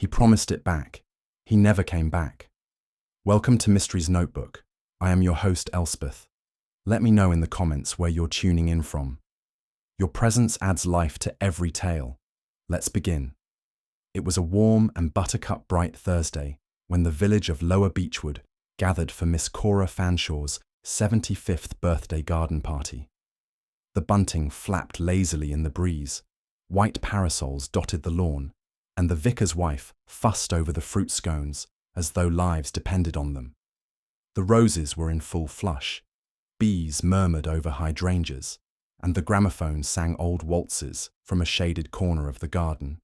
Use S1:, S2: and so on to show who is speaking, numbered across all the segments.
S1: He promised it back. He never came back. Welcome to Mystery's Notebook. I am your host, Elspeth. Let me know in the comments where you're tuning in from. Your presence adds life to every tale. Let's begin. It was a warm and buttercup bright Thursday when the village of Lower Beechwood gathered for Miss Cora Fanshaw's 75th birthday garden party. The bunting flapped lazily in the breeze, white parasols dotted the lawn, and the vicar's wife fussed over the fruit scones as though lives depended on them. The roses were in full flush, bees murmured over hydrangeas, and the gramophone sang old waltzes from a shaded corner of the garden.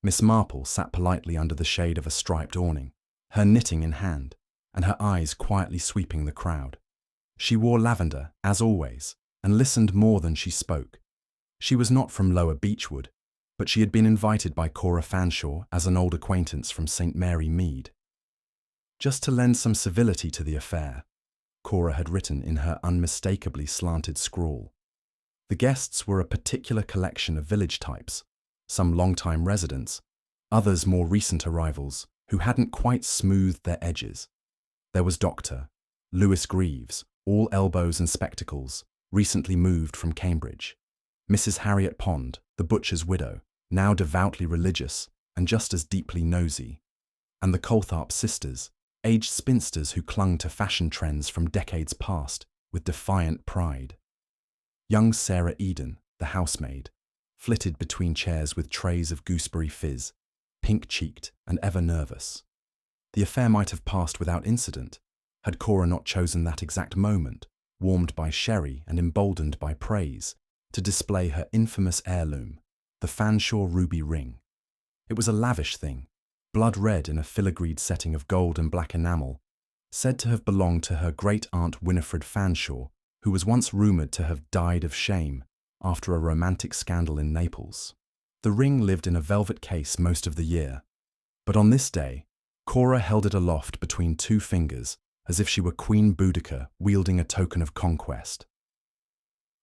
S1: Miss Marple sat politely under the shade of a striped awning, her knitting in hand, and her eyes quietly sweeping the crowd. She wore lavender, as always, and listened more than she spoke. She was not from Lower Beechwood, but she had been invited by Cora Fanshaw as an old acquaintance from St. Mary Mead. Just to lend some civility to the affair, Cora had written in her unmistakably slanted scrawl. The guests were a particular collection of village types, some long-time residents, others more recent arrivals who hadn't quite smoothed their edges. There was Dr. Lewis Greaves, all elbows and spectacles, recently moved from Cambridge. Mrs. Harriet Pond, the butcher's widow, now devoutly religious and just as deeply nosy. And the Coltharp sisters, aged spinsters who clung to fashion trends from decades past with defiant pride. Young Sarah Eden, the housemaid, flitted between chairs with trays of gooseberry fizz, pink-cheeked and ever nervous. The affair might have passed without incident, had Cora not chosen that exact moment, warmed by sherry and emboldened by praise, to display her infamous heirloom, the Fanshaw ruby ring. It was a lavish thing, blood red in a filigreed setting of gold and black enamel, said to have belonged to her great-aunt Winifred Fanshaw, who was once rumoured to have died of shame after a romantic scandal in Naples. The ring lived in a velvet case most of the year, but on this day, Cora held it aloft between two fingers as if she were Queen Boudica wielding a token of conquest.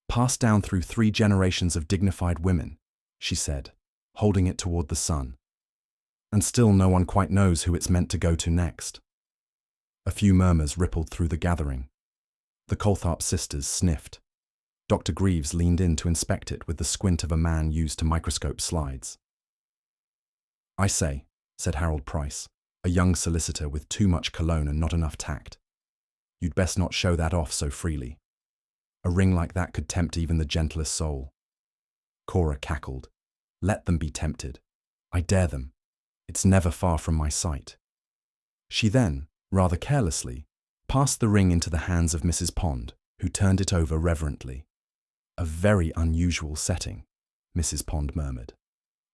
S1: "Passed down through 3 generations of dignified women," she said, holding it toward the sun. "And still no one quite knows who it's meant to go to next." A few murmurs rippled through the gathering. The Coltharp sisters sniffed. Dr. Greaves leaned in to inspect it with the squint of a man used to microscope slides. "I say," said Harold Price, a young solicitor with too much cologne and not enough tact. "You'd best not show that off so freely. A ring like that could tempt even the gentlest soul." Cora cackled. "Let them be tempted. I dare them. It's never far from my sight." She then, rather carelessly, passed the ring into the hands of Mrs. Pond, who turned it over reverently. "A very unusual setting," Mrs. Pond murmured.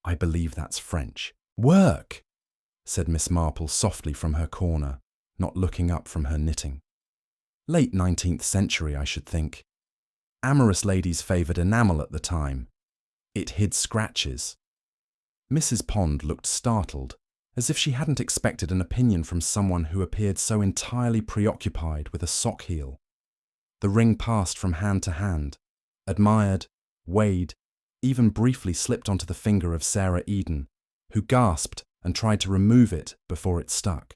S1: "I believe that's French." "Work!" said Miss Marple softly from her corner, not looking up from her knitting. "Late 19th century, I should think. Amorous ladies favoured enamel at the time. It hid scratches." Mrs. Pond looked startled, as if she hadn't expected an opinion from someone who appeared so entirely preoccupied with a sock heel. The ring passed from hand to hand, admired, weighed, even briefly slipped onto the finger of Sarah Eden, who gasped and tried to remove it before it stuck.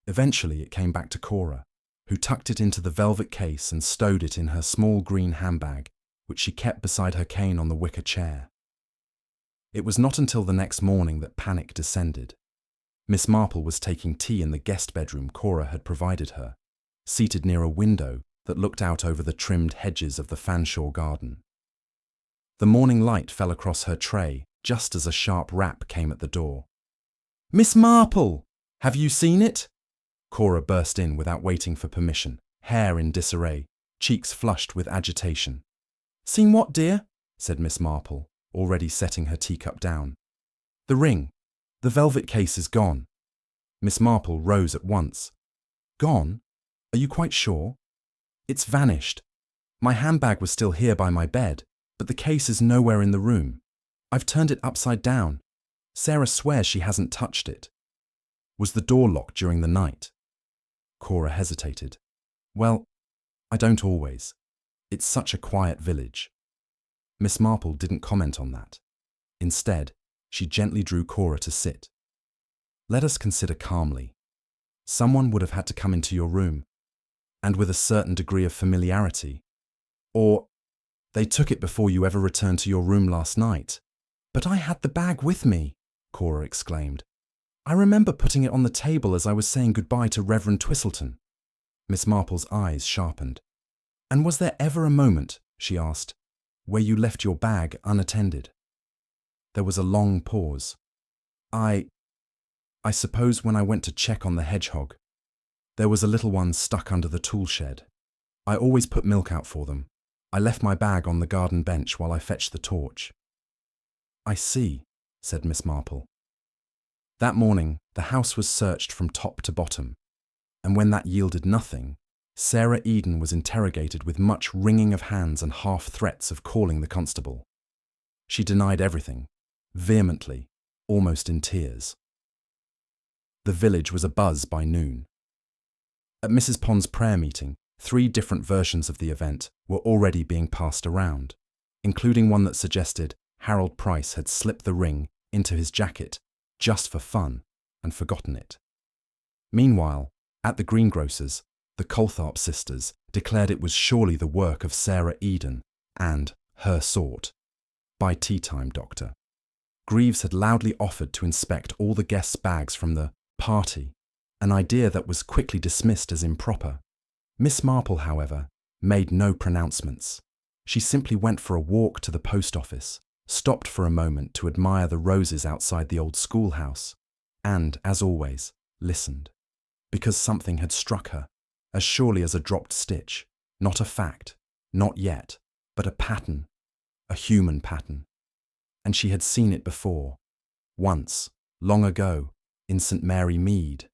S1: Eventually it came back to Cora, who tucked it into the velvet case and stowed it in her small green handbag, which she kept beside her cane on the wicker chair. It was not until the next morning that panic descended. Miss Marple was taking tea in the guest bedroom Cora had provided her, seated near a window that looked out over the trimmed hedges of the Fanshaw garden. The morning light fell across her tray just as a sharp rap came at the door. "Miss Marple! Have you seen it?" Cora burst in without waiting for permission, hair in disarray, cheeks flushed with agitation. "Seen what, dear?" said Miss Marple, already setting her teacup down. "The ring. The velvet case is gone." Miss Marple rose at once. "Gone? Are you quite sure?" "It's vanished. My handbag was still here by my bed, but the case is nowhere in the room. I've turned it upside down. Sarah swears she hasn't touched it." "Was the door locked during the night?" Cora hesitated. "Well, I don't always. It's such a quiet village." Miss Marple didn't comment on that. Instead, she gently drew Cora to sit. Let us consider calmly. Someone would have had to come into your room, and with a certain degree of familiarity. Or they took it before you ever returned to your room last night. But I had the bag with me, Cora exclaimed. I remember putting it on the table as I was saying goodbye to Reverend Twistleton. Miss Marple's eyes sharpened. And was there ever a moment, she asked, where you left your bag unattended? There was a long pause. I suppose when I went to check on the hedgehog. There was a little one stuck under the tool shed. I always put milk out for them. I left my bag on the garden bench while I fetched the torch. I see, said Miss Marple. That morning, the house was searched from top to bottom, and when that yielded nothing, Sarah Eden was interrogated with much wringing of hands and half threats of calling the constable. She denied everything, vehemently, almost in tears. The village was abuzz by noon. At Mrs. Pond's prayer meeting, 3 different versions of the event were already being passed around, including one that suggested Harold Price had slipped the ring into his jacket just for fun and forgotten it. Meanwhile, at the greengrocer's, the Coltharp sisters declared it was surely the work of Sarah Eden and her sort. By tea time, Doctor. Greaves had loudly offered to inspect all the guests' bags from the party, an idea that was quickly dismissed as improper. Miss Marple, however, made no pronouncements. She simply went for a walk to the post office, stopped for a moment to admire the roses outside the old schoolhouse, and, as always, listened. Because something had struck her, as surely as a dropped stitch, not a fact, not yet, but a pattern, a human pattern. And she had seen it before, once, long ago, in St. Mary Mead.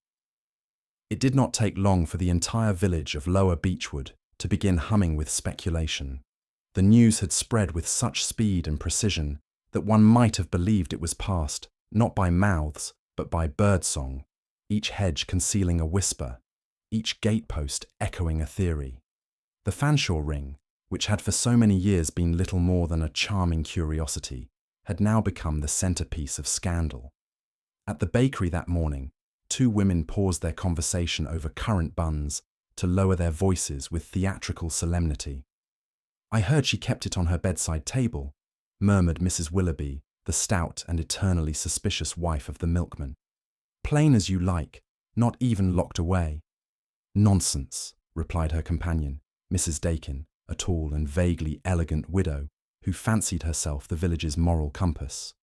S1: It did not take long for the entire village of Lower Beechwood to begin humming with speculation. The news had spread with such speed and precision that one might have believed it was passed, not by mouths, but by birdsong, each hedge concealing a whisper, each gatepost echoing a theory. The Fanshawe ring, which had for so many years been little more than a charming curiosity, had now become the centerpiece of scandal. At the bakery that morning, 2 women paused their conversation over currant buns to lower their voices with theatrical solemnity. I heard she kept it on her bedside table, murmured Mrs. Willoughby, the stout and eternally suspicious wife of the milkman. Plain as you like, not even locked away. Nonsense, replied her companion, Mrs. Dakin, a tall and vaguely elegant widow who fancied herself the village's moral compass.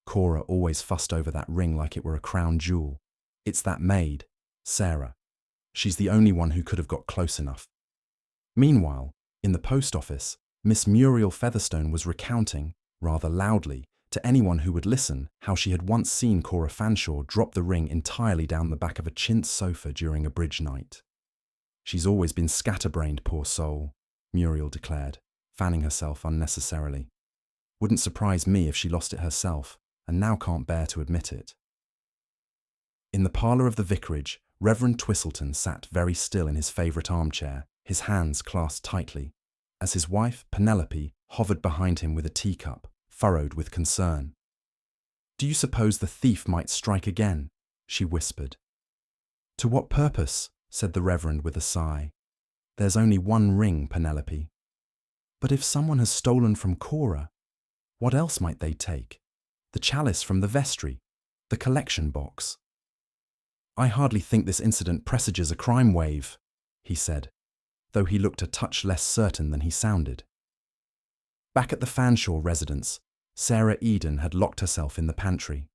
S1: Cora always fussed over that ring like it were a crown jewel. It's that maid, Sarah. She's the only one who could have got close enough. Meanwhile, in the post office, Miss Muriel Featherstone was recounting, rather loudly, to anyone who would listen, how she had once seen Cora Fanshawe drop the ring entirely down the back of a chintz sofa during a bridge night. She's always been scatterbrained, poor soul, Muriel declared, fanning herself unnecessarily. Wouldn't surprise me if she lost it herself, and now can't bear to admit it. In the parlour of the vicarage, Reverend Twistleton sat very still in his favourite armchair, his hands clasped tightly, as his wife, Penelope, hovered behind him with a teacup, furrowed with concern. "Do you suppose the thief might strike again?" she whispered. "To what purpose?" said the Reverend with a sigh. "There's only one ring, Penelope." "But if someone has stolen from Cora, what else might they take? The chalice from the vestry, the collection box." "I hardly think this incident presages a crime wave," he said, though he looked a touch less certain than he sounded. Back at the Fanshawe residence, Sarah Eden had locked herself in the pantry.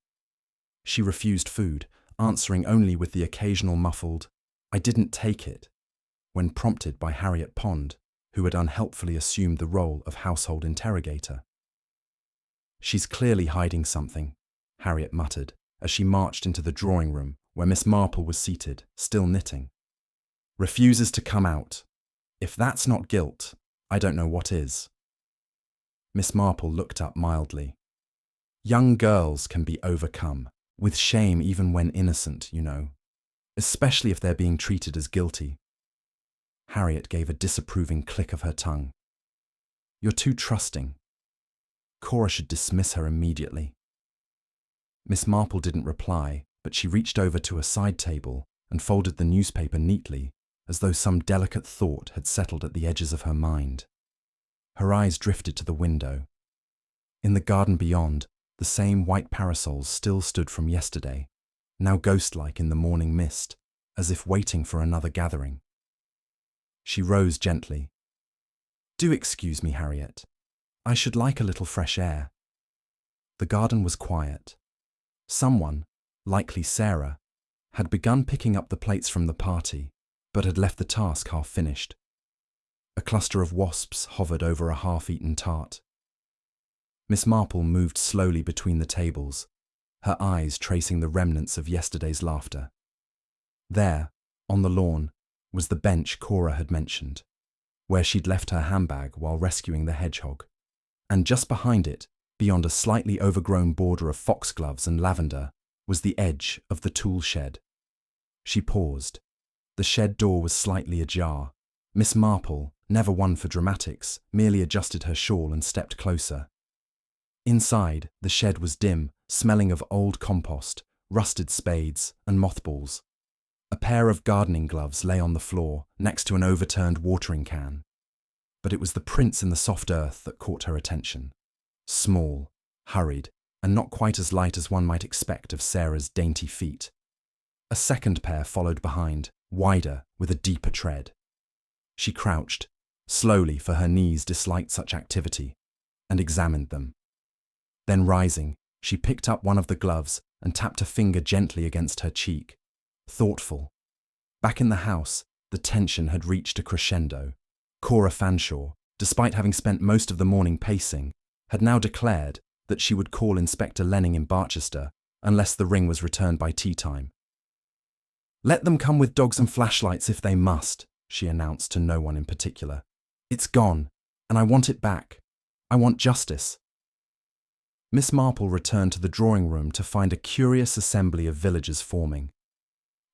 S1: She refused food, answering only with the occasional muffled, "I didn't take it," when prompted by Harriet Pond, who had unhelpfully assumed the role of household interrogator. "She's clearly hiding something," Harriet muttered, as she marched into the drawing room where Miss Marple was seated, still knitting. "Refuses to come out. If that's not guilt, I don't know what is." Miss Marple looked up mildly. "Young girls can be overcome, with shame even when innocent, you know, especially if they're being treated as guilty." Harriet gave a disapproving click of her tongue. "You're too trusting. Cora should dismiss her immediately." Miss Marple didn't reply, but she reached over to a side table and folded the newspaper neatly, as though some delicate thought had settled at the edges of her mind. Her eyes drifted to the window. In the garden beyond, the same white parasols still stood from yesterday, now ghost-like in the morning mist, as if waiting for another gathering. She rose gently. "Do excuse me, Harriet. I should like a little fresh air." The garden was quiet. Someone, likely Sarah, had begun picking up the plates from the party, but had left the task half finished. A cluster of wasps hovered over a half-eaten tart. Miss Marple moved slowly between the tables, her eyes tracing the remnants of yesterday's laughter. There, on the lawn, was the bench Cora had mentioned, where she'd left her handbag while rescuing the hedgehog. And just behind it, beyond a slightly overgrown border of foxgloves and lavender, was the edge of the tool shed. She paused. The shed door was slightly ajar. Miss Marple, never one for dramatics, merely adjusted her shawl and stepped closer. Inside, the shed was dim, smelling of old compost, rusted spades, and mothballs. A pair of gardening gloves lay on the floor, next to an overturned watering can. But it was the prints in the soft earth that caught her attention. Small, hurried, and not quite as light as one might expect of Sarah's dainty feet. A second pair followed behind, wider, with a deeper tread. She crouched, slowly, for her knees disliked such activity, and examined them. Then rising, she picked up one of the gloves and tapped a finger gently against her cheek. Thoughtful. Back in the house, the tension had reached a crescendo. Cora Fanshawe, despite having spent most of the morning pacing, had now declared that she would call Inspector Lenning in Barchester unless the ring was returned by tea time. "Let them come with dogs and flashlights if they must," she announced to no one in particular. "It's gone, and I want it back. I want justice." Miss Marple returned to the drawing room to find a curious assembly of villagers forming.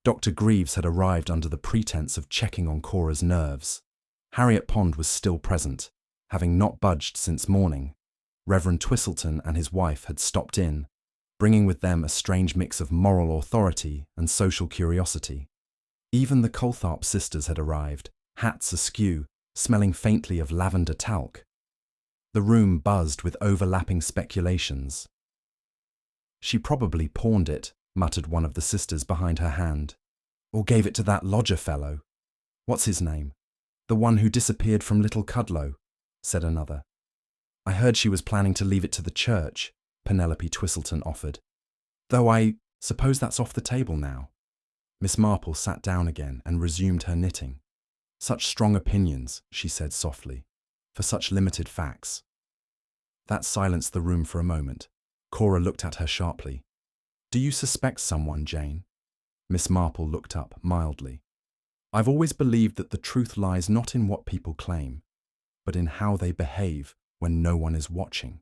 S1: Dr. Greaves had arrived under the pretense of checking on Cora's nerves. Harriet Pond was still present, having not budged since morning. Reverend Twistleton and his wife had stopped in, bringing with them a strange mix of moral authority and social curiosity. Even the Coltharp sisters had arrived, hats askew, smelling faintly of lavender talc. The room buzzed with overlapping speculations. "She probably pawned it," muttered one of the sisters behind her hand. "Or gave it to that lodger fellow. What's his name? The one who disappeared from Little Cudlow," said another. "I heard she was planning to leave it to the church," Penelope Twistleton offered. "Though I suppose that's off the table now." Miss Marple sat down again and resumed her knitting. "Such strong opinions," she said softly, "for such limited facts." That silenced the room for a moment. Cora looked at her sharply. "Do you suspect someone, Jane?" Miss Marple looked up mildly. "I've always believed that the truth lies not in what people claim, but in how they behave when no one is watching."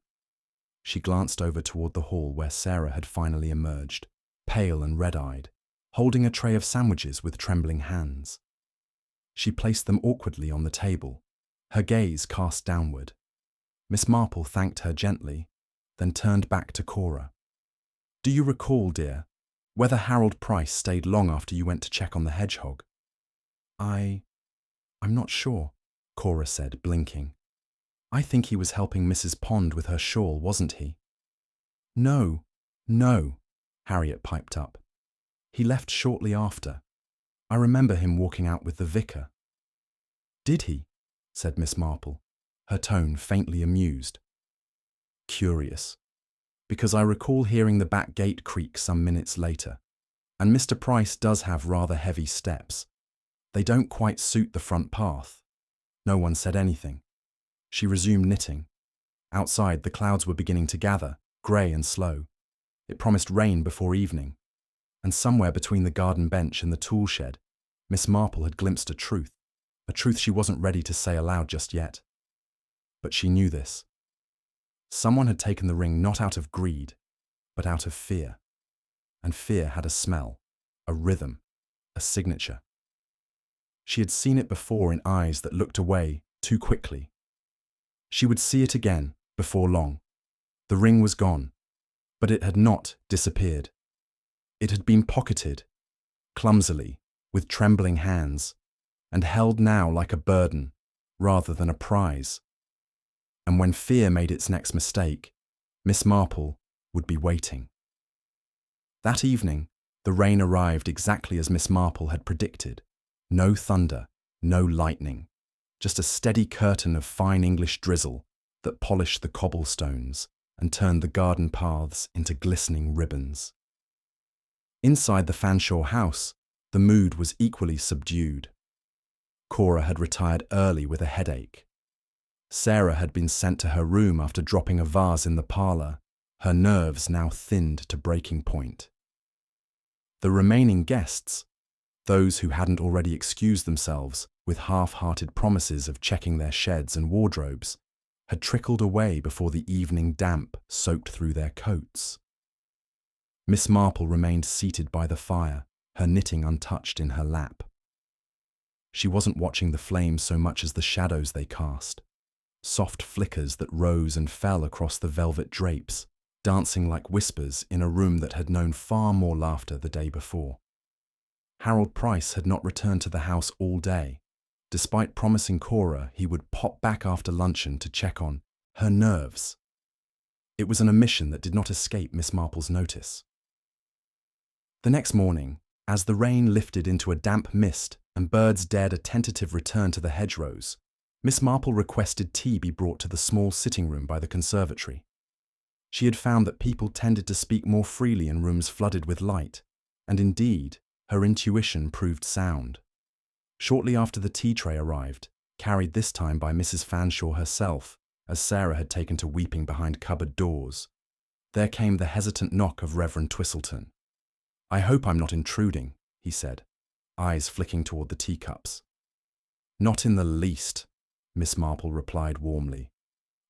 S1: She glanced over toward the hall where Sarah had finally emerged, pale and red-eyed, holding a tray of sandwiches with trembling hands. She placed them awkwardly on the table, her gaze cast downward. Miss Marple thanked her gently, then turned back to Cora. "Do you recall, dear, whether Harold Price stayed long after you went to check on the hedgehog?" I'm not sure," Cora said, blinking. "I think he was helping Mrs. Pond with her shawl, wasn't he?" No, Harriet piped up. "He left shortly after. I remember him walking out with the vicar." "Did he?" said Miss Marple, her tone faintly amused. "Curious, because I recall hearing the back gate creak some minutes later, and Mr. Price does have rather heavy steps. They don't quite suit the front path." No one said anything. She resumed knitting. Outside, the clouds were beginning to gather, grey and slow. It promised rain before evening. And somewhere between the garden bench and the tool shed, Miss Marple had glimpsed a truth she wasn't ready to say aloud just yet. But she knew this. Someone had taken the ring not out of greed, but out of fear. And fear had a smell, a rhythm, a signature. She had seen it before in eyes that looked away too quickly. She would see it again before long. The ring was gone, but it had not disappeared. It had been pocketed, clumsily, with trembling hands, and held now like a burden, rather than a prize. And when fear made its next mistake, Miss Marple would be waiting. That evening, the rain arrived exactly as Miss Marple had predicted. No thunder, no lightning, just a steady curtain of fine English drizzle that polished the cobblestones and turned the garden paths into glistening ribbons. Inside the Fanshawe house, the mood was equally subdued. Cora had retired early with a headache. Sarah had been sent to her room after dropping a vase in the parlour, her nerves now thinned to breaking point. The remaining guests, those who hadn't already excused themselves with half-hearted promises of checking their sheds and wardrobes, had trickled away before the evening damp soaked through their coats. Miss Marple remained seated by the fire, her knitting untouched in her lap. She wasn't watching the flames so much as the shadows they cast, soft flickers that rose and fell across the velvet drapes, dancing like whispers in a room that had known far more laughter the day before. Harold Price had not returned to the house all day, despite promising Cora he would pop back after luncheon to check on her nerves. It was an omission that did not escape Miss Marple's notice. The next morning, as the rain lifted into a damp mist and birds dared a tentative return to the hedgerows, Miss Marple requested tea be brought to the small sitting room by the conservatory. She had found that people tended to speak more freely in rooms flooded with light, and indeed, her intuition proved sound. Shortly after the tea tray arrived, carried this time by Mrs. Fanshawe herself, as Sarah had taken to weeping behind cupboard doors, there came the hesitant knock of Reverend Twistleton. "I hope I'm not intruding," he said, eyes flicking toward the teacups. "Not in the least," Miss Marple replied warmly.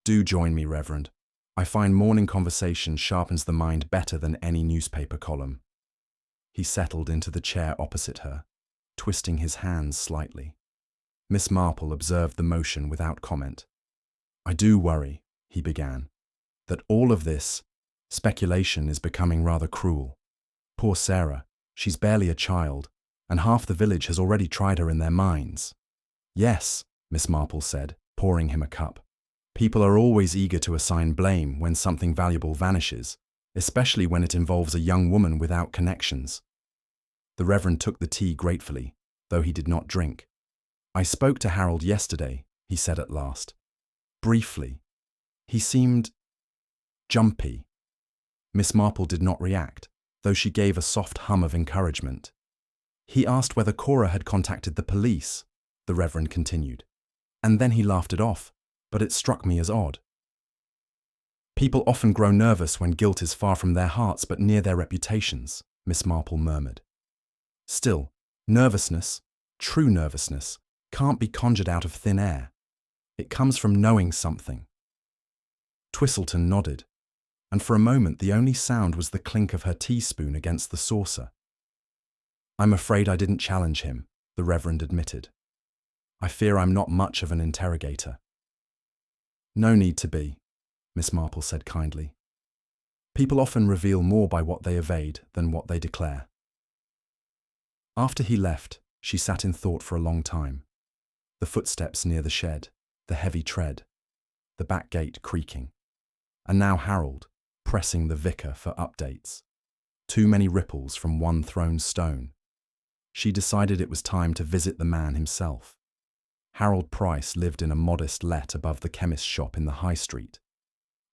S1: "Do join me, Reverend. I find morning conversation sharpens the mind better than any newspaper column." He settled into the chair opposite her, twisting his hands slightly. Miss Marple observed the motion without comment. "I do worry," he began, "that all of this speculation is becoming rather cruel. Poor Sarah, she's barely a child, and half the village has already tried her in their minds." "Yes," Miss Marple said, pouring him a cup. "People are always eager to assign blame when something valuable vanishes, especially when it involves a young woman without connections." The Reverend took the tea gratefully, though he did not drink. "I spoke to Harold yesterday," he said at last. "Briefly. He seemed jumpy." Miss Marple did not react, though she gave a soft hum of encouragement. "He asked whether Cora had contacted the police," the Reverend continued, "and then he laughed it off, but it struck me as odd. People often grow nervous when guilt is far from their hearts but near their reputations," Miss Marple murmured. "Still, nervousness, true nervousness, can't be conjured out of thin air. It comes from knowing something." Twistleton nodded, and for a moment the only sound was the clink of her teaspoon against the saucer. "I'm afraid I didn't challenge him," the Reverend admitted. "I fear I'm not much of an interrogator." "No need to be," Miss Marple said kindly. "People often reveal more by what they evade than what they declare." After he left, she sat in thought for a long time. The footsteps near the shed, the heavy tread, the back gate creaking, and now Harold, pressing the vicar for updates. Too many ripples from one thrown stone. She decided it was time to visit the man himself. Harold Price lived in a modest let above the chemist's shop in the High Street,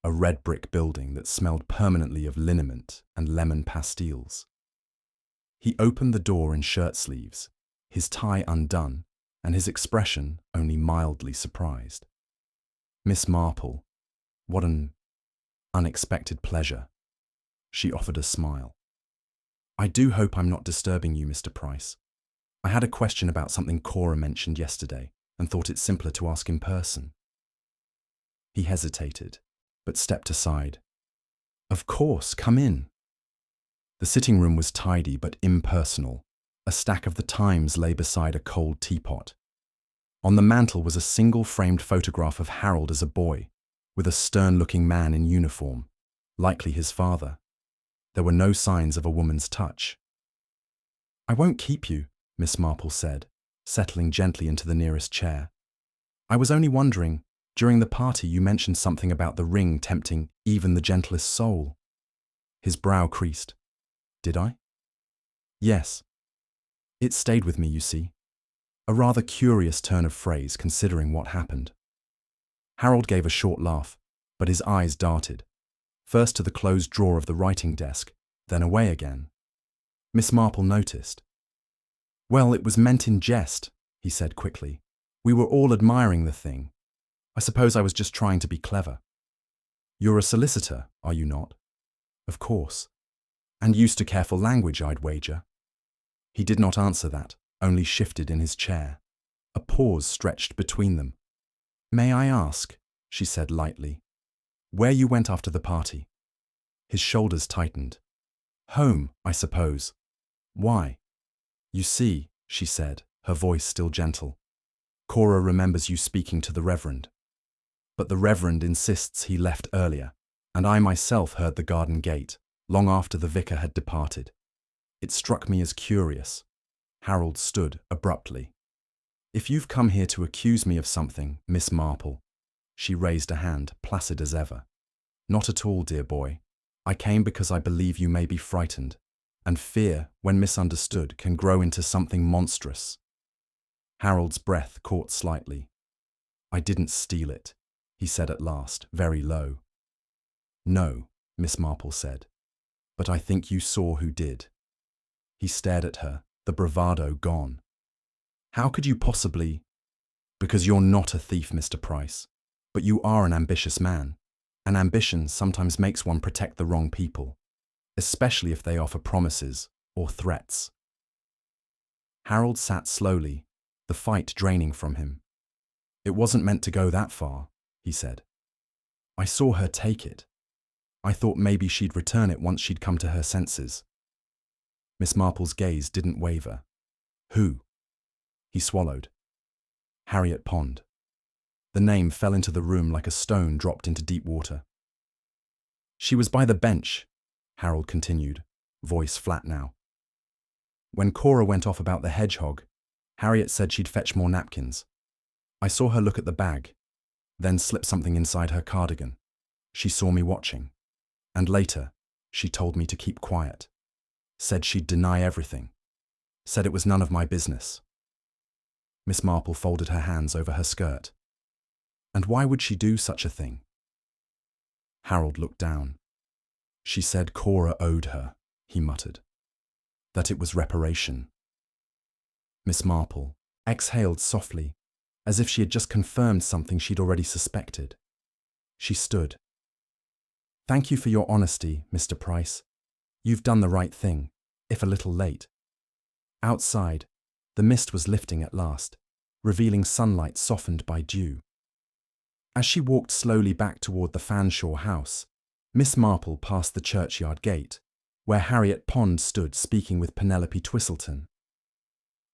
S1: a red brick building that smelled permanently of liniment and lemon pastilles. He opened the door in shirt sleeves, his tie undone, and his expression only mildly surprised. "Miss Marple, what an unexpected pleasure." She offered a smile. "I do hope I'm not disturbing you, Mr. Price. I had a question about something Cora mentioned yesterday and thought it simpler to ask in person." He hesitated, but stepped aside. "Of course, come in." The sitting room was tidy but impersonal. A stack of the Times lay beside a cold teapot. On the mantel was a single framed photograph of Harold as a boy, with a stern-looking man in uniform, likely his father. There were no signs of a woman's touch. "I won't keep you," Miss Marple said, settling gently into the nearest chair. "I was only wondering, during the party you mentioned something about the ring tempting even the gentlest soul." His brow creased. "Did I?" "Yes. It stayed with me, you see." A rather curious turn of phrase considering what happened. Harold gave a short laugh, but his eyes darted, first to the closed drawer of the writing desk, then away again. Miss Marple noticed. "Well, it was meant in jest," he said quickly. "We were all admiring the thing. I suppose I was just trying to be clever." "You're a solicitor, are you not?" "Of course. And used to careful language, I'd wager." He did not answer that, only shifted in his chair. A pause stretched between them. "May I ask," she said lightly, "where you went after the party?" His shoulders tightened. "Home, I suppose." "Why?" "You see," she said, her voice still gentle, "Cora remembers you speaking to the Reverend. But the Reverend insists he left earlier, and I myself heard the garden gate, long after the vicar had departed. It struck me as curious." Harold stood abruptly. "If you've come here to accuse me of something, Miss Marple," she raised a hand, placid as ever. "Not at all, dear boy. I came because I believe you may be frightened, and fear, when misunderstood, can grow into something monstrous." Harold's breath caught slightly. "I didn't steal it," he said at last, very low. "No," Miss Marple said, "but I think you saw who did." He stared at her, the bravado gone. "How could you possibly—" "Because you're not a thief, Mr. Price, but you are an ambitious man, and ambition sometimes makes one protect the wrong people, especially if they offer promises or threats." Harold sat slowly, the fight draining from him. "It wasn't meant to go that far," he said. "I saw her take it. I thought maybe she'd return it once she'd come to her senses." Miss Marple's gaze didn't waver. "Who?" He swallowed. "Harriet Pond." The name fell into the room like a stone dropped into deep water. "She was by the bench," Harold continued, voice flat now. "When Cora went off about the hedgehog, Harriet said she'd fetch more napkins. I saw her look at the bag, then slip something inside her cardigan. She saw me watching, and later, she told me to keep quiet. Said she'd deny everything. Said it was none of my business." Miss Marple folded her hands over her skirt. "And why would she do such a thing?" Harold looked down. "She said Cora owed her," he muttered. "That it was reparation." Miss Marple exhaled softly, as if she had just confirmed something she'd already suspected. She stood. "Thank you for your honesty, Mr. Price. You've done the right thing, if a little late." Outside, the mist was lifting at last, revealing sunlight softened by dew. As she walked slowly back toward the Fanshawe house, Miss Marple passed the churchyard gate, where Harriet Pond stood speaking with Penelope Twistleton.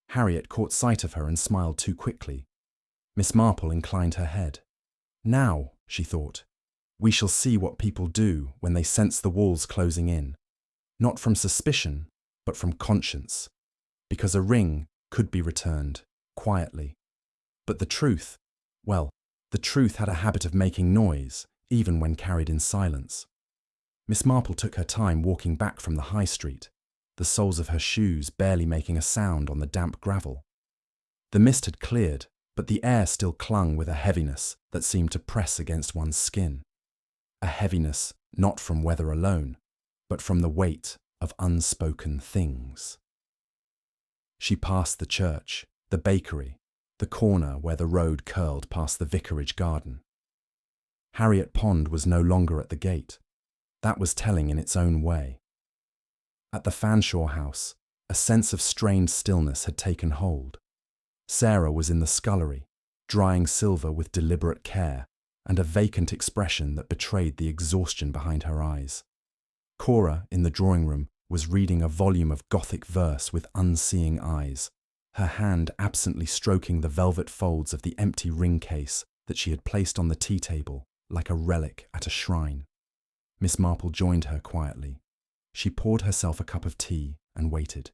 S1: Harriet caught sight of her and smiled too quickly. Miss Marple inclined her head. "Now," she thought, "we shall see what people do when they sense the walls closing in. Not from suspicion, but from conscience. Because a ring could be returned, quietly. But the truth, well, the truth had a habit of making noise, even when carried in silence." Miss Marple took her time walking back from the high street, the soles of her shoes barely making a sound on the damp gravel. The mist had cleared, but the air still clung with a heaviness that seemed to press against one's skin. A heaviness not from weather alone, but from the weight of unspoken things. She passed the church, the bakery, the corner where the road curled past the vicarage garden. Harriet Pond was no longer at the gate. That was telling in its own way. At the Fanshawe house, a sense of strained stillness had taken hold. Sarah was in the scullery, drying silver with deliberate care and a vacant expression that betrayed the exhaustion behind her eyes. Cora, in the drawing room, was reading a volume of Gothic verse with unseeing eyes, her hand absently stroking the velvet folds of the empty ring case that she had placed on the tea table like a relic at a shrine. Miss Marple joined her quietly. She poured herself a cup of tea and waited.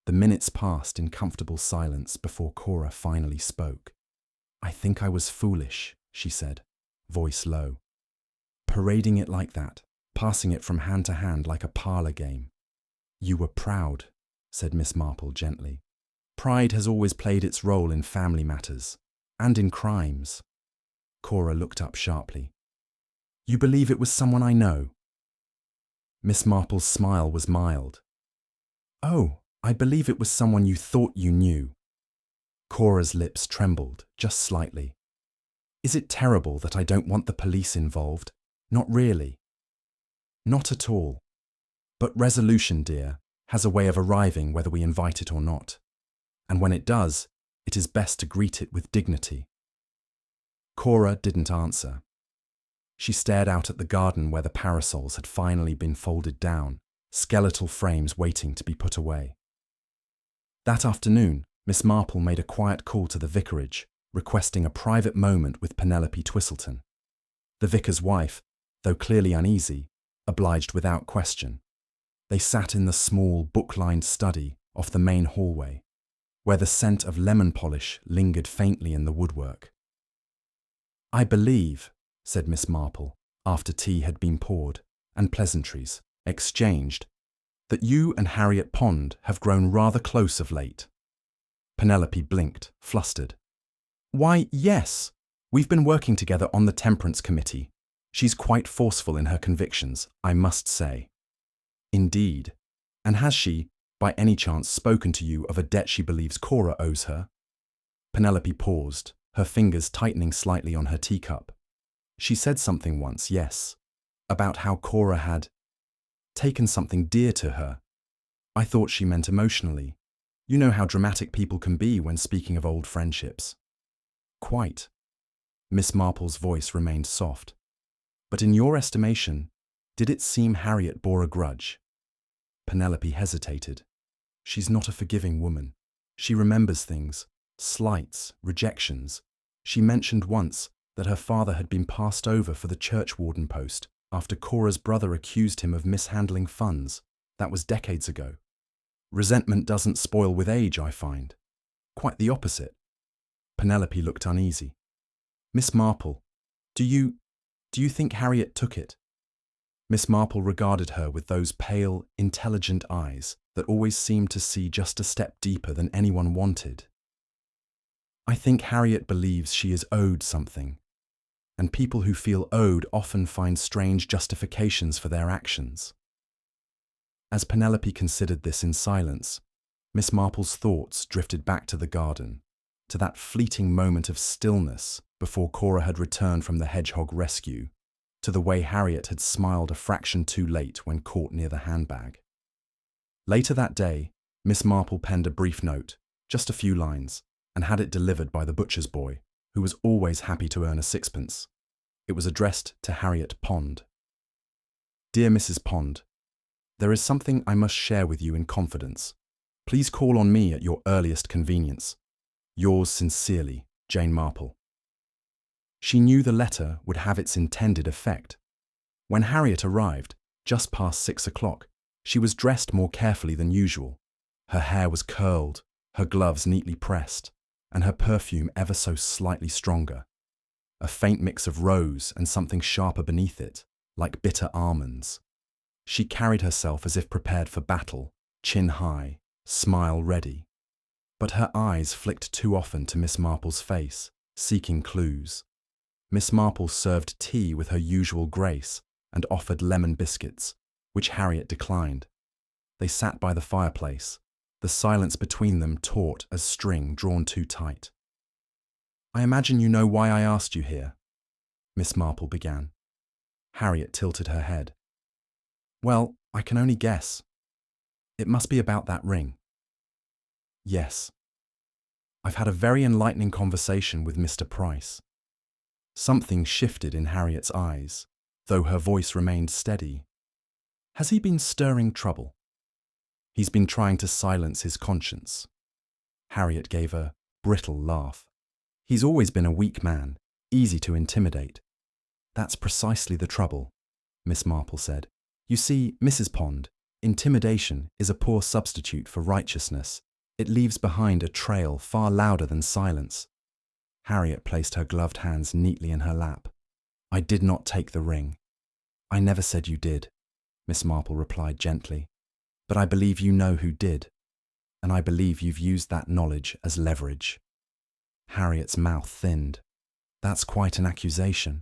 S1: The minutes passed in comfortable silence before Cora finally spoke. "I think I was foolish," she said, voice low. "Parading it like that, passing it from hand to hand like a parlour game." "You were proud," said Miss Marple gently. "Pride has always played its role in family matters, and in crimes." Cora looked up sharply. "You believe it was someone I know?" Miss Marple's smile was mild. "Oh, I believe it was someone you thought you knew." Cora's lips trembled, just slightly. "Is it terrible that I don't want the police involved? Not really." "Not at all. But resolution, dear, has a way of arriving whether we invite it or not. And when it does, it is best to greet it with dignity." Cora didn't answer. She stared out at the garden where the parasols had finally been folded down, skeletal frames waiting to be put away. That afternoon, Miss Marple made a quiet call to the vicarage, requesting a private moment with Penelope Twistleton. The vicar's wife, though clearly uneasy, obliged without question. They sat in the small, book-lined study off the main hallway, where the scent of lemon polish lingered faintly in the woodwork. "I believe," said Miss Marple, after tea had been poured and pleasantries exchanged, "that you and Harriet Pond have grown rather close of late." Penelope blinked, flustered. "Why, yes. We've been working together on the Temperance Committee. She's quite forceful in her convictions, I must say." "Indeed. And has she, by any chance, spoken to you of a debt she believes Cora owes her?" Penelope paused, her fingers tightening slightly on her teacup. "She said something once, yes, about how Cora had taken something dear to her. I thought she meant emotionally. You know how dramatic people can be when speaking of old friendships." "Quite." Miss Marple's voice remained soft. "But in your estimation, did it seem Harriet bore a grudge?" Penelope hesitated. She's not a forgiving woman. She remembers things, slights, rejections. She mentioned once that her father had been passed over for the churchwarden post after Cora's brother accused him of mishandling funds. That was decades ago. Resentment doesn't spoil with age, I find. Quite the opposite. Penelope looked uneasy. "Miss Marple, do you think Harriet took it?" Miss Marple regarded her with those pale, intelligent eyes that always seemed to see just a step deeper than anyone wanted. "I think Harriet believes she is owed something, and people who feel owed often find strange justifications for their actions." As Penelope considered this in silence, Miss Marple's thoughts drifted back to the garden, to that fleeting moment of stillness before Cora had returned from the hedgehog rescue, to the way Harriet had smiled a fraction too late when caught near the handbag. Later that day, Miss Marple penned a brief note, just a few lines, and had it delivered by the butcher's boy, who was always happy to earn a sixpence. It was addressed to Harriet Pond. "Dear Mrs. Pond, there is something I must share with you in confidence. Please call on me at your earliest convenience. Yours sincerely, Jane Marple." She knew the letter would have its intended effect. When Harriet arrived, just past 6 o'clock, she was dressed more carefully than usual. Her hair was curled, her gloves neatly pressed, and her perfume ever so slightly stronger. A faint mix of rose and something sharper beneath it, like bitter almonds. She carried herself as if prepared for battle, chin high, smile ready. But her eyes flicked too often to Miss Marple's face, seeking clues. Miss Marple served tea with her usual grace and offered lemon biscuits, which Harriet declined. They sat by the fireplace, the silence between them taut as string drawn too tight. "I imagine you know why I asked you here," Miss Marple began. Harriet tilted her head. "Well, I can only guess. It must be about that ring." "Yes. I've had a very enlightening conversation with Mr. Price." Something shifted in Harriet's eyes, though her voice remained steady. "Has he been stirring trouble?" "He's been trying to silence his conscience." Harriet gave a brittle laugh. "He's always been a weak man, easy to intimidate." "That's precisely the trouble," Miss Marple said. "You see, Mrs. Pond, Intimidation is a poor substitute for righteousness. It leaves behind a trail far louder than silence. Harriet placed her gloved hands neatly in her lap. I did not take the ring. I never said you did, Miss Marple replied gently. But I believe you know who did, and I believe you've used that knowledge as leverage. Harriet's mouth thinned. That's quite an accusation.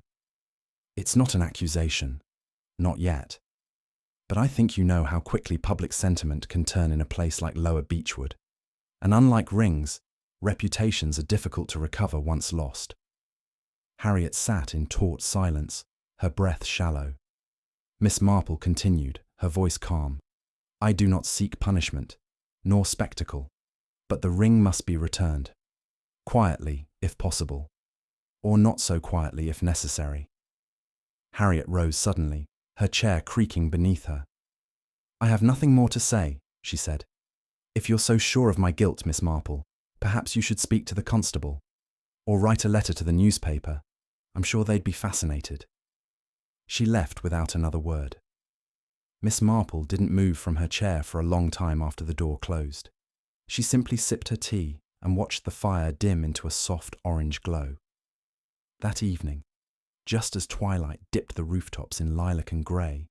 S1: It's not an accusation. Not yet. But I think you know how quickly public sentiment can turn in a place like Lower Beechwood. And unlike rings, reputations are difficult to recover once lost. Harriet sat in taut silence, her breath shallow. Miss Marple continued, her voice calm. I do not seek punishment, nor spectacle, but the ring must be returned. Quietly, if possible, or not so quietly if necessary. Harriet rose suddenly, her chair creaking beneath her. I have nothing more to say, she said. If you're so sure of my guilt, Miss Marple, perhaps you should speak to the constable, or write a letter to the newspaper. I'm sure they'd be fascinated. She left without another word. Miss Marple didn't move from her chair for a long time after the door closed. She simply sipped her tea and watched the fire dim into a soft orange glow. That evening, just as twilight dipped the rooftops in lilac and grey,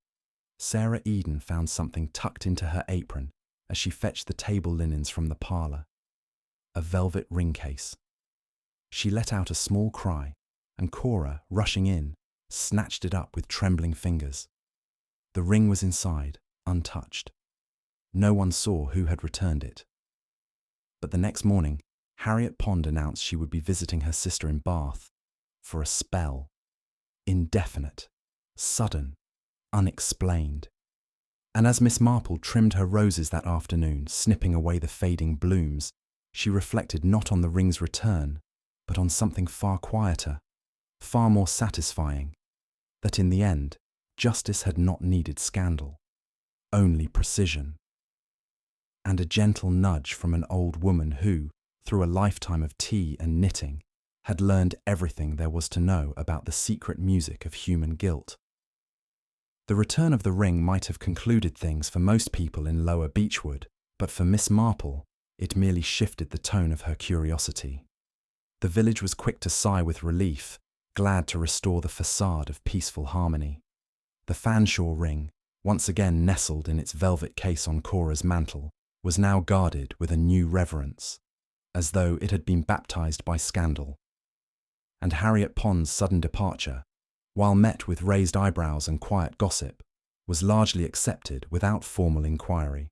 S1: Sarah Eden found something tucked into her apron as she fetched the table linens from the parlour. A velvet ring case. She let out a small cry, and Cora, rushing in, snatched it up with trembling fingers. The ring was inside, untouched. No one saw who had returned it. But the next morning, Harriet Pond announced she would be visiting her sister in Bath for a spell. Indefinite, sudden, unexplained. And as Miss Marple trimmed her roses that afternoon, snipping away the fading blooms, she reflected not on the ring's return, but on something far quieter, far more satisfying, that in the end, justice had not needed scandal, only precision. And a gentle nudge from an old woman who, through a lifetime of tea and knitting, had learned everything there was to know about the secret music of human guilt. The return of the ring might have concluded things for most people in Lower Beechwood, but for Miss Marple, it merely shifted the tone of her curiosity. The village was quick to sigh with relief, glad to restore the facade of peaceful harmony. The Fanshawe ring, once again nestled in its velvet case on Cora's mantle, was now guarded with a new reverence, as though it had been baptized by scandal. And Harriet Pond's sudden departure, while met with raised eyebrows and quiet gossip, was largely accepted without formal inquiry.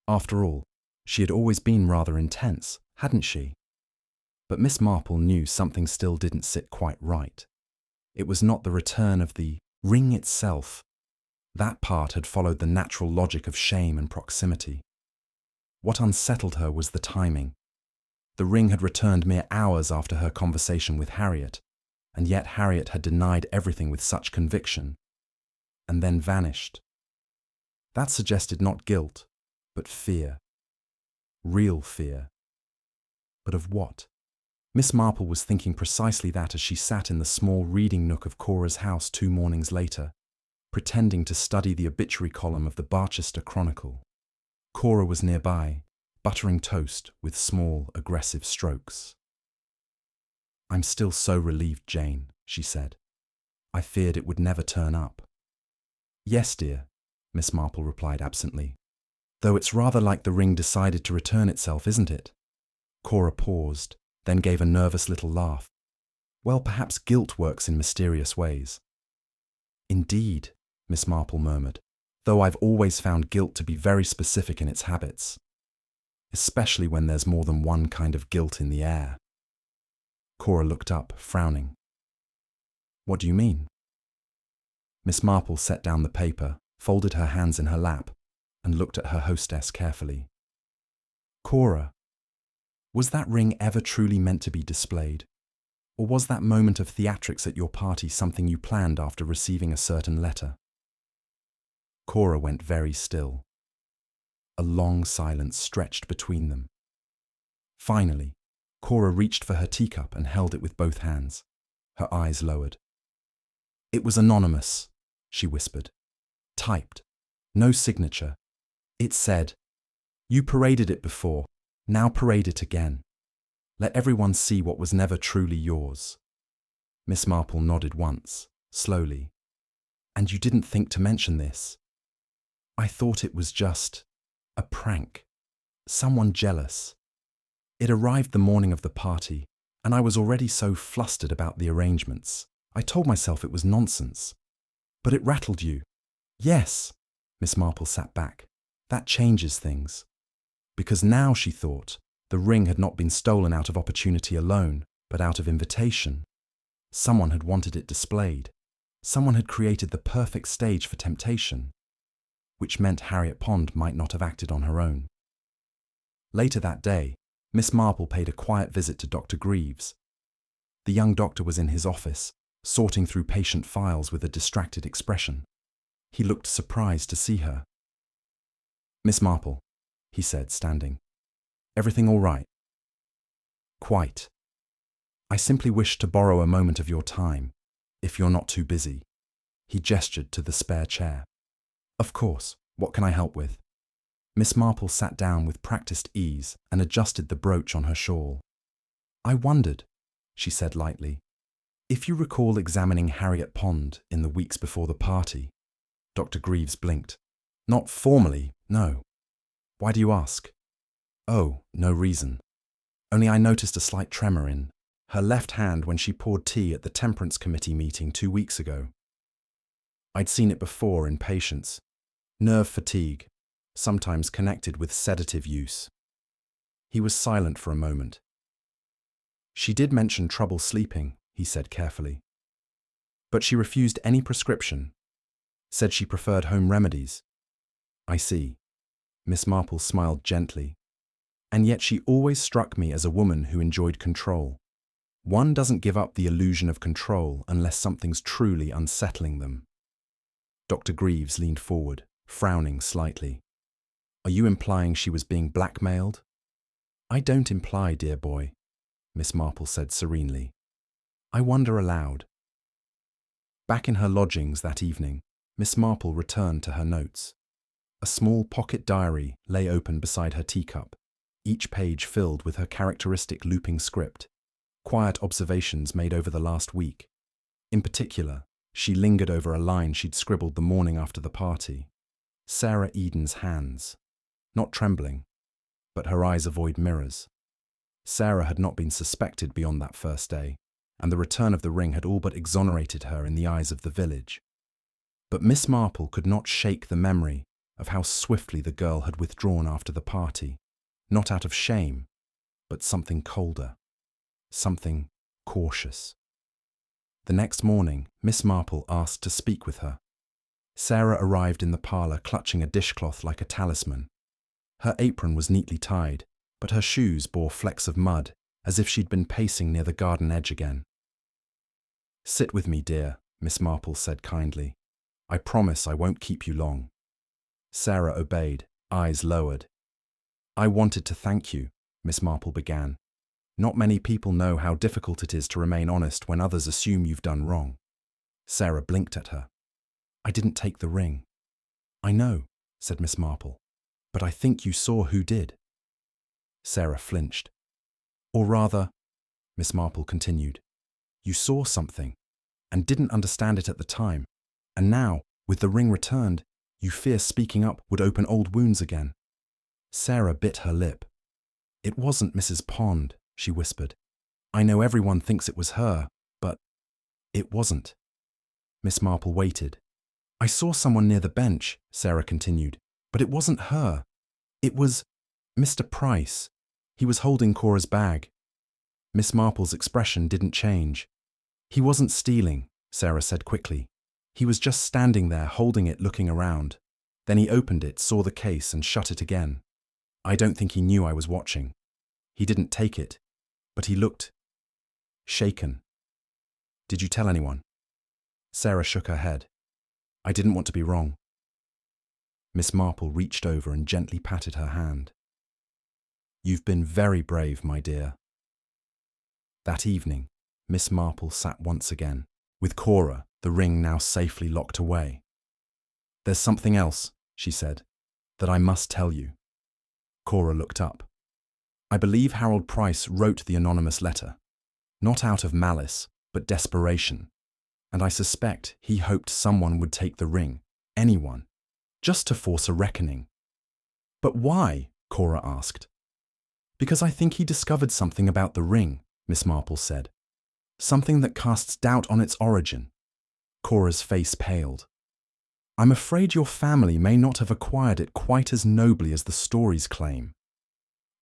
S1: After all, she had always been rather intense, hadn't she? But Miss Marple knew something still didn't sit quite right. It was not the return of the ring itself. That part had followed the natural logic of shame and proximity. What unsettled her was the timing. The ring had returned mere hours after her conversation with Harriet, and yet Harriet had denied everything with such conviction, and then vanished. That suggested not guilt, but fear. Real fear. But of what? Miss Marple was thinking precisely that as she sat in the small reading nook of Cora's house 2 mornings later, pretending to study the obituary column of the Barchester Chronicle. Cora was nearby, buttering toast with small, aggressive strokes. I'm still so relieved, Jane, she said. I feared it would never turn up. Yes, dear, Miss Marple replied absently. Though it's rather like the ring decided to return itself, isn't it? Cora paused, then gave a nervous little laugh. Well, perhaps guilt works in mysterious ways. Indeed, Miss Marple murmured, though I've always found guilt to be very specific in its habits, especially when there's more than one kind of guilt in the air. Cora looked up, frowning. What do you mean? Miss Marple set down the paper, folded her hands in her lap, and looked at her hostess carefully. Cora, was that ring ever truly meant to be displayed? Or was that moment of theatrics at your party something you planned after receiving a certain letter? Cora went very still. A long silence stretched between them. Finally, Cora reached for her teacup and held it with both hands, her eyes lowered. It was anonymous, she whispered. Typed. No signature. It said, "You paraded it before, now parade it again. Let everyone see what was never truly yours." Miss Marple nodded once, slowly. "And you didn't think to mention this?" "I thought it was just a prank. Someone jealous. It arrived the morning of the party, and I was already so flustered about the arrangements. I told myself it was nonsense. But it rattled you." "Yes." Miss Marple sat back. "That changes things." Because now, she thought, the ring had not been stolen out of opportunity alone, but out of invitation. Someone had wanted it displayed. Someone had created the perfect stage for temptation, which meant Harriet Pond might not have acted on her own. Later that day, Miss Marple paid a quiet visit to Dr. Greaves. The young doctor was in his office, sorting through patient files with a distracted expression. He looked surprised to see her. "Miss Marple," he said, standing. "Everything all right?" "Quite. I simply wish to borrow a moment of your time, if you're not too busy." He gestured to the spare chair. "Of course. What can I help with?" Miss Marple sat down with practiced ease and adjusted the brooch on her shawl. "I wondered," she said lightly, "if you recall examining Harriet Pond in the weeks before the party." Dr. Greaves blinked. "Not formally, no. Why do you ask?" "Oh, no reason. Only I noticed a slight tremor in her left hand when she poured tea at the Temperance Committee meeting 2 weeks ago. I'd seen it before in patients. Nerve fatigue, sometimes connected with sedative use." He was silent for a moment. "She did mention trouble sleeping," he said carefully. "But she refused any prescription. Said she preferred home remedies." "I see." Miss Marple smiled gently. "And yet she always struck me as a woman who enjoyed control. One doesn't give up the illusion of control unless something's truly unsettling them." Dr. Greaves leaned forward, frowning slightly. "Are you implying she was being blackmailed?" "I don't imply, dear boy," Miss Marple said serenely. "I wonder aloud." Back in her lodgings that evening, Miss Marple returned to her notes. A small pocket diary lay open beside her teacup, each page filled with her characteristic looping script, quiet observations made over the last week. In particular, she lingered over a line she'd scribbled the morning after the party. "Sarah Eden's hands. Not trembling, but her eyes avoid mirrors." Sarah had not been suspected beyond that first day, and the return of the ring had all but exonerated her in the eyes of the village. But Miss Marple could not shake the memory of how swiftly the girl had withdrawn after the party, not out of shame, but something colder, something cautious. The next morning, Miss Marple asked to speak with her. Sarah arrived in the parlour clutching a dishcloth like a talisman. Her apron was neatly tied, but her shoes bore flecks of mud, as if she'd been pacing near the garden edge again. "Sit with me, dear," Miss Marple said kindly. "I promise I won't keep you long." Sarah obeyed, eyes lowered. "I wanted to thank you," Miss Marple began. "Not many people know how difficult it is to remain honest when others assume you've done wrong." Sarah blinked at her. "I didn't take the ring." "I know," said Miss Marple, "but I think you saw who did." Sarah flinched. "Or rather," Miss Marple continued, "you saw something and didn't understand it at the time, and now, with the ring returned, you fear speaking up would open old wounds again." Sarah bit her lip. "It wasn't Mrs. Pond," she whispered. "I know everyone thinks it was her, but it wasn't." Miss Marple waited. "I saw someone near the bench," Sarah continued, "but it wasn't her. It was Mr. Price. He was holding Cora's bag." Miss Marple's expression didn't change. "He wasn't stealing," Sarah said quickly. "He was just standing there holding it, looking around. Then he opened it, saw the case, and shut it again. I don't think he knew I was watching. He didn't take it, but he looked shaken." "Did you tell anyone?" Sarah shook her head. "I didn't want to be wrong." Miss Marple reached over and gently patted her hand. "You've been very brave, my dear." That evening, Miss Marple sat once again, with Cora, the ring now safely locked away. "There's something else," she said. that I must tell you." Cora looked up. "I believe Harold Price wrote the anonymous letter, not out of malice, but desperation. And I suspect he hoped someone would take the ring, anyone, just to force a reckoning." "But why?" Cora asked. "Because I think he discovered something about the ring," Miss Marple said. "Something that casts doubt on its origin." Cora's face paled. "I'm afraid your family may not have acquired it quite as nobly as the stories claim."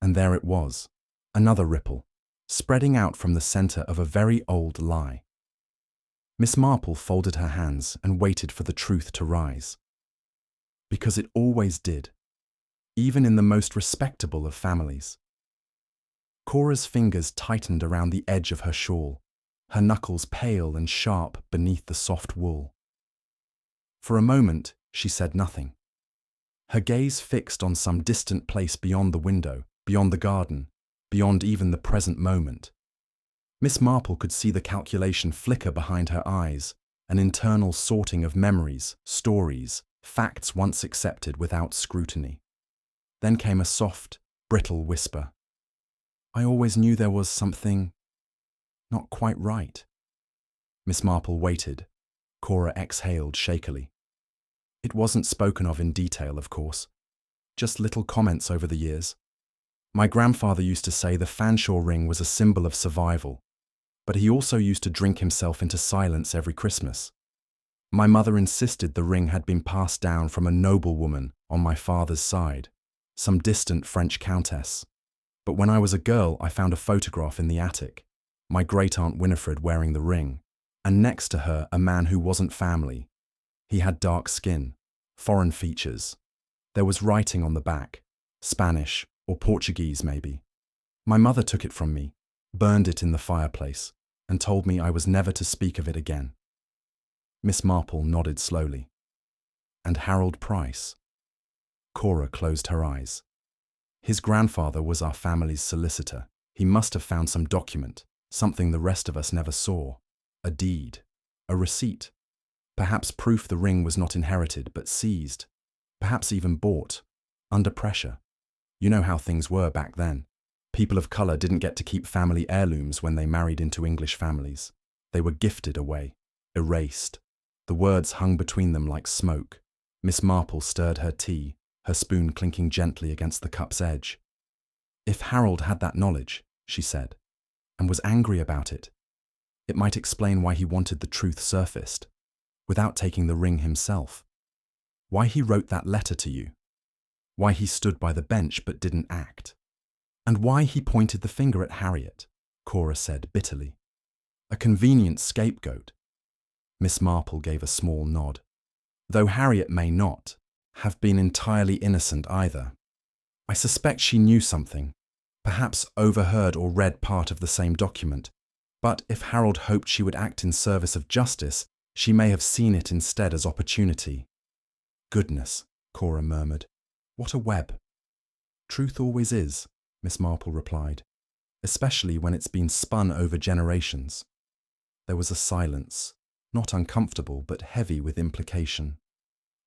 S1: And there it was, another ripple, spreading out from the center of a very old lie. Miss Marple folded her hands and waited for the truth to rise. Because it always did, even in the most respectable of families. Cora's fingers tightened around the edge of her shawl, her knuckles pale and sharp beneath the soft wool. For a moment, she said nothing. Her gaze fixed on some distant place beyond the window, beyond the garden, beyond even the present moment. Miss Marple could see the calculation flicker behind her eyes, an internal sorting of memories, stories, facts once accepted without scrutiny. Then came a soft, brittle whisper. "I always knew there was something not quite right." Miss Marple waited. Cora exhaled shakily. "It wasn't spoken of in detail, of course. Just little comments over the years. My grandfather used to say the Fanshawe ring was a symbol of survival, but he also used to drink himself into silence every Christmas. My mother insisted the ring had been passed down from a noblewoman on my father's side, some distant French countess. But when I was a girl, I found a photograph in the attic, my great-aunt Winifred wearing the ring, and next to her a man who wasn't family. He had dark skin, foreign features. There was writing on the back, Spanish or Portuguese maybe. My mother took it from me, burned it in the fireplace, and told me I was never to speak of it again." Miss Marple nodded slowly. "And Harold Price?" Cora closed her eyes. "His grandfather was our family's solicitor. He must have found some document, something the rest of us never saw. A deed, a receipt. Perhaps proof the ring was not inherited but seized. Perhaps even bought, under pressure. You know how things were back then. People of colour didn't get to keep family heirlooms when they married into English families. They were gifted away, erased. The words hung between them like smoke. Miss Marple stirred her tea, her spoon clinking gently against the cup's edge. "If Harold had that knowledge," she said, "and was angry about it, it might explain why he wanted the truth surfaced, without taking the ring himself. Why he wrote that letter to you. Why he stood by the bench but didn't act. And why he pointed the finger at Harriet," Cora said bitterly. "A convenient scapegoat." Miss Marple gave a small nod. "Though Harriet may not have been entirely innocent either. I suspect she knew something, perhaps overheard or read part of the same document. But if Harold hoped she would act in service of justice, she may have seen it instead as opportunity." "Goodness," Cora murmured. "What a web." "Truth always is," Miss Marple replied, "especially when it's been spun over generations." There was a silence, not uncomfortable but heavy with implication.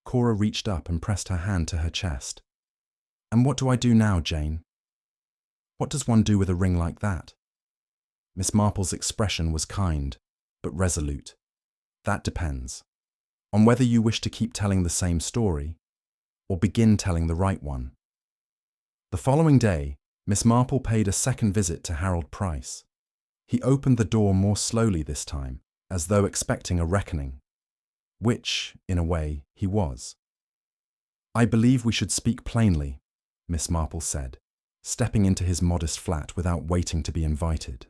S1: Cora reached up and pressed her hand to her chest. "And what do I do now, Jane? What does one do with a ring like that?" Miss Marple's expression was kind, but resolute. "That depends on whether you wish to keep telling the same story, or begin telling the right one." The following day, Miss Marple paid a second visit to Harold Price. He opened the door more slowly this time, as though expecting a reckoning. Which, in a way, he was. "I believe we should speak plainly," Miss Marple said, stepping into his modest flat without waiting to be invited.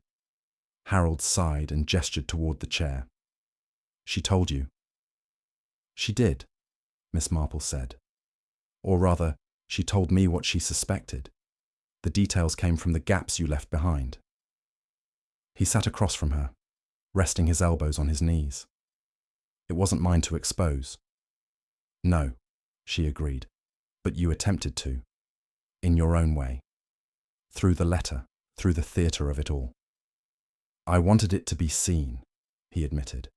S1: Harold sighed and gestured toward the chair. "She told you?" "She did," Miss Marple said. "Or rather, she told me what she suspected. The details came from the gaps you left behind." He sat across from her, resting his elbows on his knees. "It wasn't mine to expose." "No," she agreed, "but you attempted to, in your own way. Through the letter, through the theatre of it all." "I wanted it to be seen," he admitted.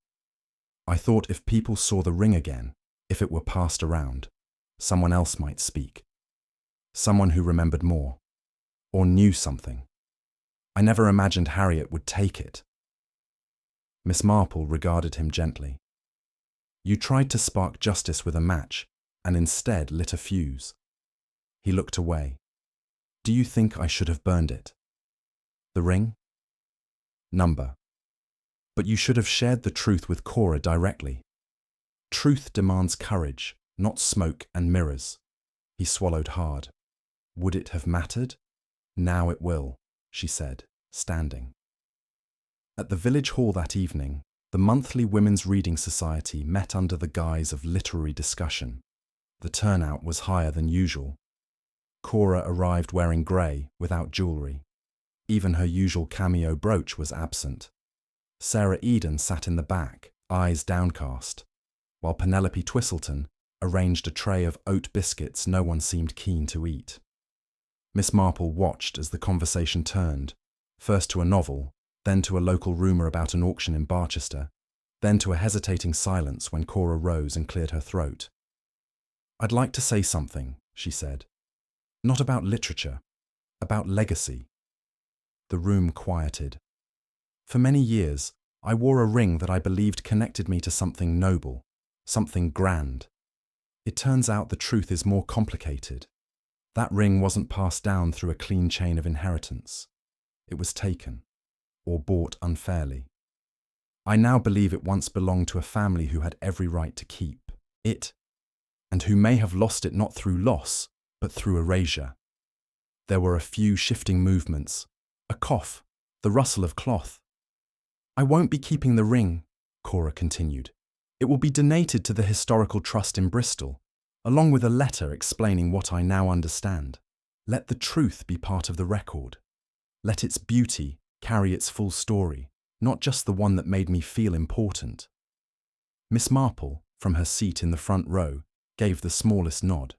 S1: "I thought if people saw the ring again, if it were passed around, someone else might speak, Someone who remembered more, or knew something. I never imagined Harriet would take it. Miss Marple regarded him gently. You tried to spark justice with a match, and instead lit a fuse. He looked away. Do you think I should have burned it? The ring? Number. But you should have shared the truth with Cora directly. Truth demands courage, not smoke and mirrors. He swallowed hard. Would it have mattered? Now it will, she said, standing. At the village hall that evening, the monthly Women's Reading Society met under the guise of literary discussion. The turnout was higher than usual. Cora arrived wearing grey, without jewellery. Even her usual cameo brooch was absent. Sarah Eden sat in the back, eyes downcast, while Penelope Twistleton arranged a tray of oat biscuits no one seemed keen to eat. Miss Marple watched as the conversation turned, first to a novel, then to a local rumour about an auction in Barchester, then to a hesitating silence when Cora rose and cleared her throat. I'd like to say something, she said. Not about literature, about legacy. The room quieted. For many years, I wore a ring that I believed connected me to something noble, something grand. It turns out the truth is more complicated. That ring wasn't passed down through a clean chain of inheritance. It was taken, or bought unfairly. I now believe it once belonged to a family who had every right to keep it, and who may have lost it not through loss, but through erasure. There were a few shifting movements, a cough, the rustle of cloth. I won't be keeping the ring, Cora continued. It will be donated to the Historical Trust in Bristol, along with a letter explaining what I now understand. Let the truth be part of the record. Let its beauty carry its full story, not just the one that made me feel important. Miss Marple, from her seat in the front row, gave the smallest nod.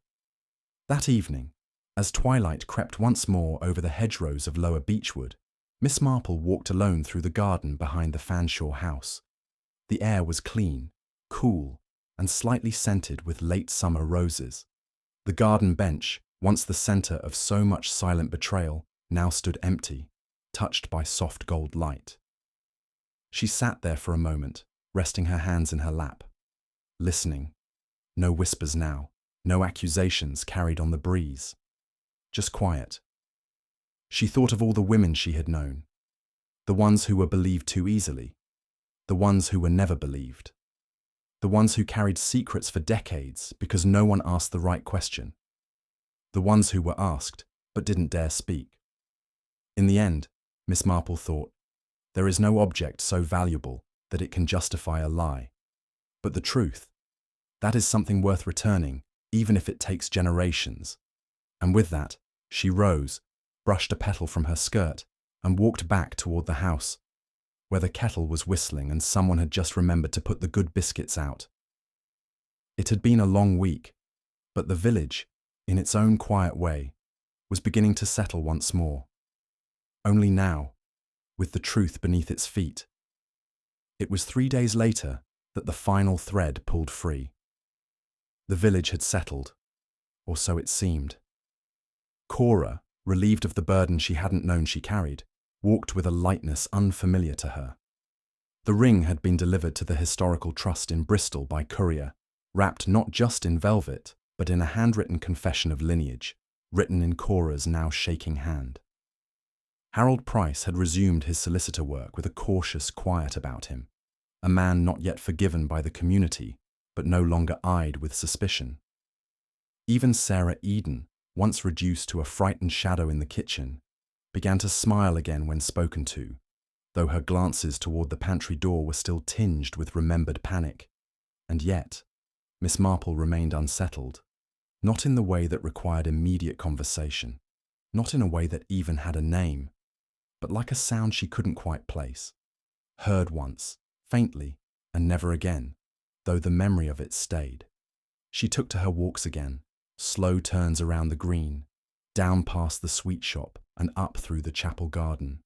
S1: That evening, as twilight crept once more over the hedgerows of Lower Beechwood, Miss Marple walked alone through the garden behind the Fanshawe house. The air was clean, cool, and slightly scented with late summer roses. The garden bench, once the centre of so much silent betrayal, now stood empty, touched by soft gold light. She sat there for a moment, resting her hands in her lap, listening. No whispers now, no accusations carried on the breeze. Just quiet. She thought of all the women she had known, the ones who were believed too easily, the ones who were never believed, the ones who carried secrets for decades because no one asked the right question, the ones who were asked but didn't dare speak. In the end, Miss Marple thought, there is no object so valuable that it can justify a lie. But the truth, that is something worth returning, even if it takes generations. And with that, she rose, brushed a petal from her skirt, and walked back toward the house, where the kettle was whistling and someone had just remembered to put the good biscuits out. It had been a long week, but the village, in its own quiet way, was beginning to settle once more. Only now, with the truth beneath its feet. It was 3 days later that the final thread pulled free. The village had settled, or so it seemed. Cora, relieved of the burden she hadn't known she carried, walked with a lightness unfamiliar to her. The ring had been delivered to the Historical Trust in Bristol by courier, wrapped not just in velvet, but in a handwritten confession of lineage, written in Cora's now shaking hand. Harold Price had resumed his solicitor work with a cautious quiet about him, a man not yet forgiven by the community, but no longer eyed with suspicion. Even Sarah Eden, once reduced to a frightened shadow in the kitchen, began to smile again when spoken to, though her glances toward the pantry door were still tinged with remembered panic. And yet, Miss Marple remained unsettled, not in the way that required immediate conversation, not in a way that even had a name, but like a sound she couldn't quite place, heard once, faintly, and never again, though the memory of it stayed. She took to her walks again, slow turns around the green, down past the sweet shop and up through the chapel garden.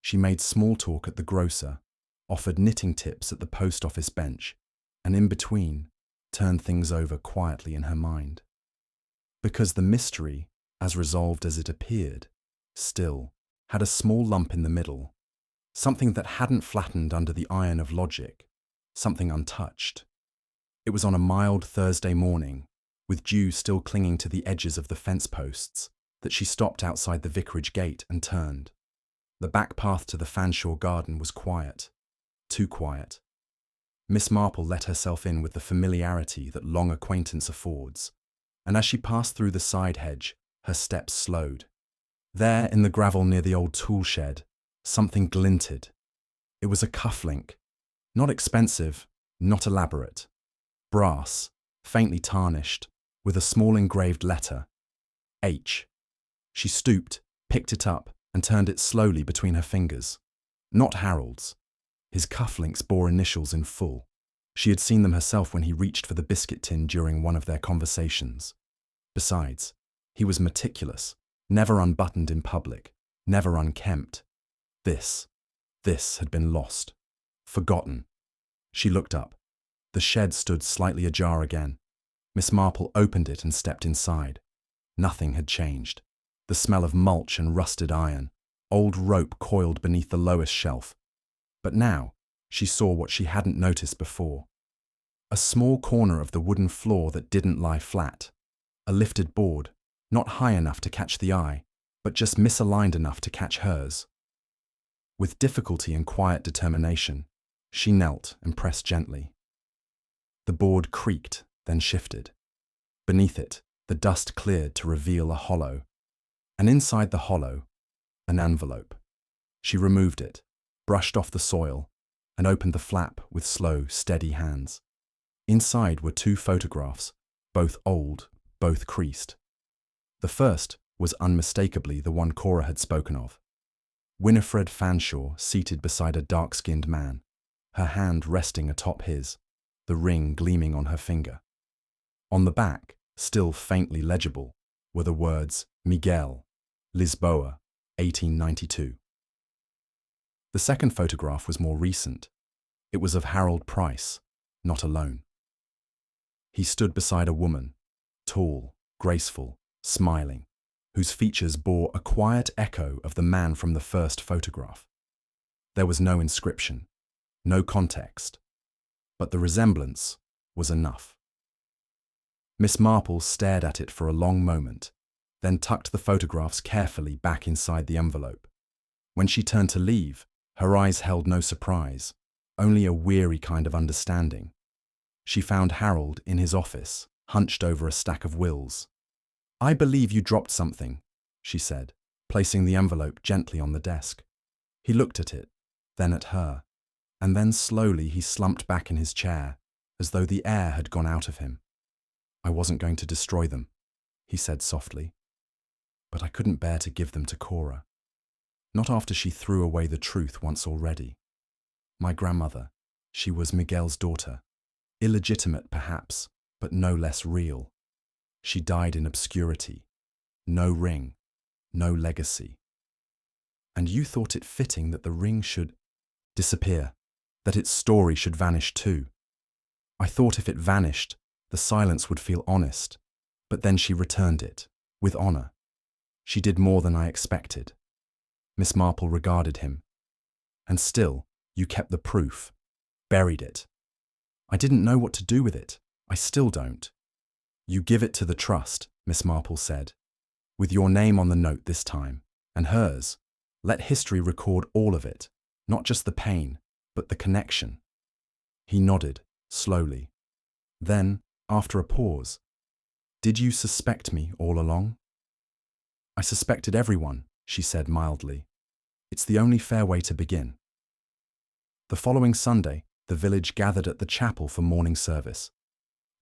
S1: She made small talk at the grocer, offered knitting tips at the post office bench, and in between, turned things over quietly in her mind. Because the mystery as resolved as it appeared, still had a small lump in the middle, something that hadn't flattened under the iron of logic, something untouched. It was on a mild Thursday morning, with dew still clinging to the edges of the fence posts, that she stopped outside the vicarage gate and turned. The back path to the Fanshawe garden was quiet, too quiet. Miss Marple let herself in with the familiarity that long acquaintance affords, and as she passed through the side hedge, her steps slowed. There, in the gravel near the old tool shed, something glinted. It was a cufflink, not expensive, not elaborate. Brass, faintly tarnished, with a small engraved letter, H. She stooped, picked it up, and turned it slowly between her fingers. Not Harold's. His cufflinks bore initials in full. She had seen them herself when he reached for the biscuit tin during one of their conversations. Besides, he was meticulous, never unbuttoned in public, never unkempt. This had been lost, forgotten. She looked up. The shed stood slightly ajar again. Miss Marple opened it and stepped inside. Nothing had changed. The smell of mulch and rusted iron, old rope coiled beneath the lowest shelf. But now, she saw what she hadn't noticed before. A small corner of the wooden floor that didn't lie flat. A lifted board, not high enough to catch the eye, but just misaligned enough to catch hers. With difficulty and quiet determination, she knelt and pressed gently. The board creaked, then shifted. Beneath it, the dust cleared to reveal a hollow. And inside the hollow, an envelope. She removed it, brushed off the soil, and opened the flap with slow, steady hands. Inside were 2 photographs, both old, both creased. The first was unmistakably the one Cora had spoken of. Winifred Fanshawe seated beside a dark-skinned man, her hand resting atop his, the ring gleaming on her finger. On the back, still faintly legible, were the words Miguel, Lisboa, 1892. The second photograph was more recent. It was of Harold Price, not alone. He stood beside a woman, tall, graceful, smiling, whose features bore a quiet echo of the man from the first photograph. There was no inscription, no context, but the resemblance was enough. Miss Marple stared at it for a long moment, then tucked the photographs carefully back inside the envelope. When she turned to leave, her eyes held no surprise, only a weary kind of understanding. She found Harold in his office, hunched over a stack of wills. "I believe you dropped something," she said, placing the envelope gently on the desk. He looked at it, then at her, and then slowly he slumped back in his chair, as though the air had gone out of him. "I wasn't going to destroy them," he said softly, "but I couldn't bear to give them to Cora. Not after she threw away the truth once already. My grandmother, she was Miguel's daughter, illegitimate perhaps, but no less real. She died in obscurity, no ring, no legacy. And you thought it fitting that the ring should disappear, that its story should vanish too. I thought if it vanished, the silence would feel honest, but then she returned it, with honor. She did more than I expected." Miss Marple regarded him. "And still, you kept the proof, buried it." "I didn't know what to do with it. I still don't." "You give it to the trust," Miss Marple said, "with your name on the note this time, and hers. Let history record all of it, not just the pain, but the connection." He nodded, slowly. Then, after a pause, "Did you suspect me all along?" "I suspected everyone," she said mildly. "It's the only fair way to begin." The following Sunday, the village gathered at the chapel for morning service.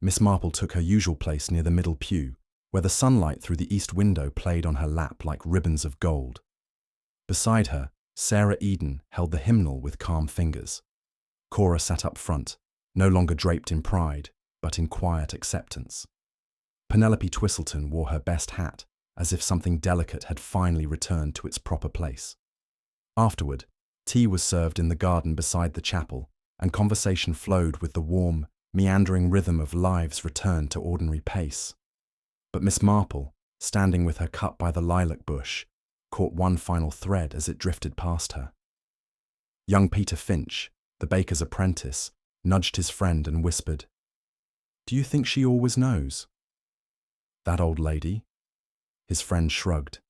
S1: Miss Marple took her usual place near the middle pew, where the sunlight through the east window played on her lap like ribbons of gold. Beside her, Sarah Eden held the hymnal with calm fingers. Cora sat up front, no longer draped in pride, but in quiet acceptance. Penelope Twistleton wore her best hat, as if something delicate had finally returned to its proper place. Afterward, tea was served in the garden beside the chapel, and conversation flowed with the warm, meandering rhythm of lives returned to ordinary pace. But Miss Marple, standing with her cup by the lilac bush, caught one final thread as it drifted past her. Young Peter Finch, the baker's apprentice, nudged his friend and whispered, "Do you think she always knows?" "That old lady?" His friend shrugged.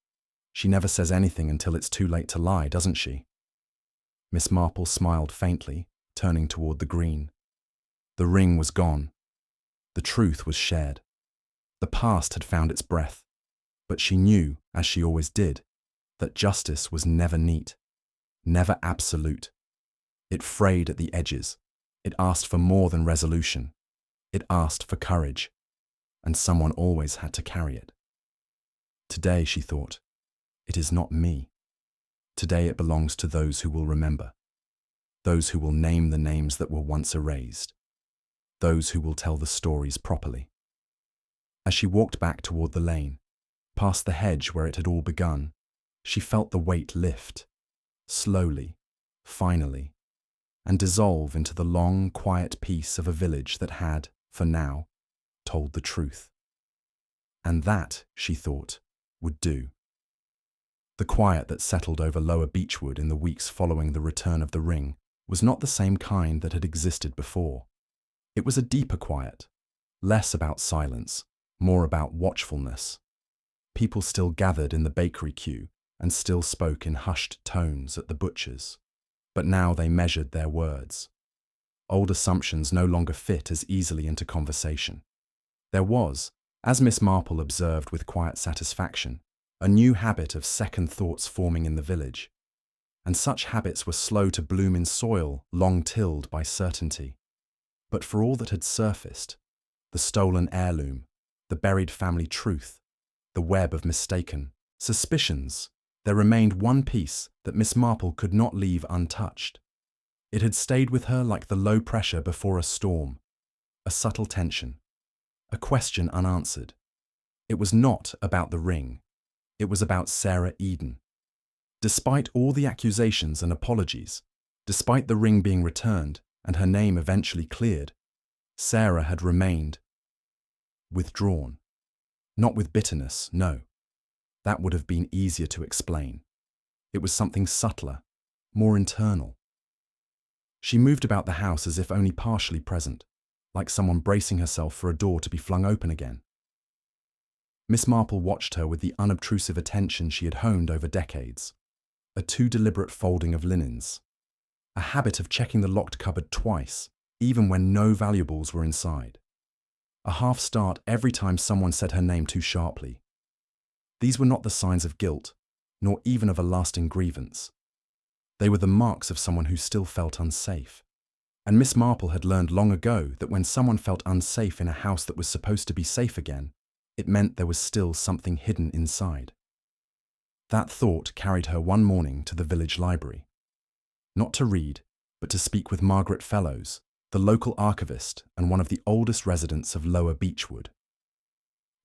S1: "She never says anything until it's too late to lie, doesn't she?" Miss Marple smiled faintly, turning toward the green. The ring was gone. The truth was shared. The past had found its breath, but she knew, as she always did, that justice was never neat, never absolute. It frayed at the edges. It asked for more than resolution. It asked for courage, and someone always had to carry it. Today, she thought, it is not me. Today it belongs to those who will remember, those who will name the names that were once erased, those who will tell the stories properly. As she walked back toward the lane, past the hedge where it had all begun, she felt the weight lift, slowly, finally, and dissolve into the long, quiet peace of a village that had, for now, told the truth. And that, she thought, would do. The quiet that settled over Lower Beechwood in the weeks following the return of the ring was not the same kind that had existed before. It was a deeper quiet, less about silence, more about watchfulness. People still gathered in the bakery queue and still spoke in hushed tones at the butcher's, but now they measured their words. Old assumptions no longer fit as easily into conversation. There was, as Miss Marple observed with quiet satisfaction, a new habit of second thoughts forming in the village, and such habits were slow to bloom in soil long tilled by certainty. But for all that had surfaced, the stolen heirloom, the buried family truth, the web of mistaken suspicions, there remained one piece that Miss Marple could not leave untouched. It had stayed with her like the low pressure before a storm, a subtle tension, a question unanswered. It was not about the ring. It was about Sarah Eden. Despite all the accusations and apologies, despite the ring being returned and her name eventually cleared, Sarah had remained withdrawn. Not with bitterness, no. That would have been easier to explain. It was something subtler, more internal. She moved about the house as if only partially present, like someone bracing herself for a door to be flung open again. Miss Marple watched her with the unobtrusive attention she had honed over decades. A too deliberate folding of linens. A habit of checking the locked cupboard twice, even when no valuables were inside. A half start every time someone said her name too sharply. These were not the signs of guilt, nor even of a lasting grievance. They were the marks of someone who still felt unsafe. And Miss Marple had learned long ago that when someone felt unsafe in a house that was supposed to be safe again, it meant there was still something hidden inside. That thought carried her one morning to the village library. Not to read, but to speak with Margaret Fellows, the local archivist and one of the oldest residents of Lower Beechwood.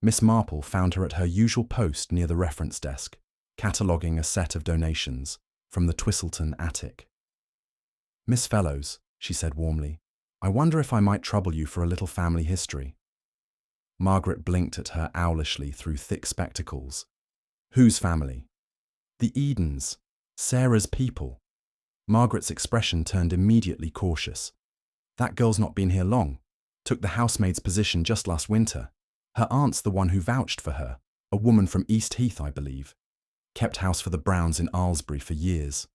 S1: Miss Marple found her at her usual post near the reference desk, cataloguing a set of donations from the Twistleton attic. "Miss Fellows," she said warmly, "I wonder if I might trouble you for a little family history." Margaret blinked at her owlishly through thick spectacles. "Whose family?" "The Edens, Sarah's people." Margaret's expression turned immediately cautious. "That girl's not been here long. Took the housemaid's position just last winter. Her aunt's the one who vouched for her, a woman from East Heath, I believe. Kept house for the Browns in Aylesbury for years.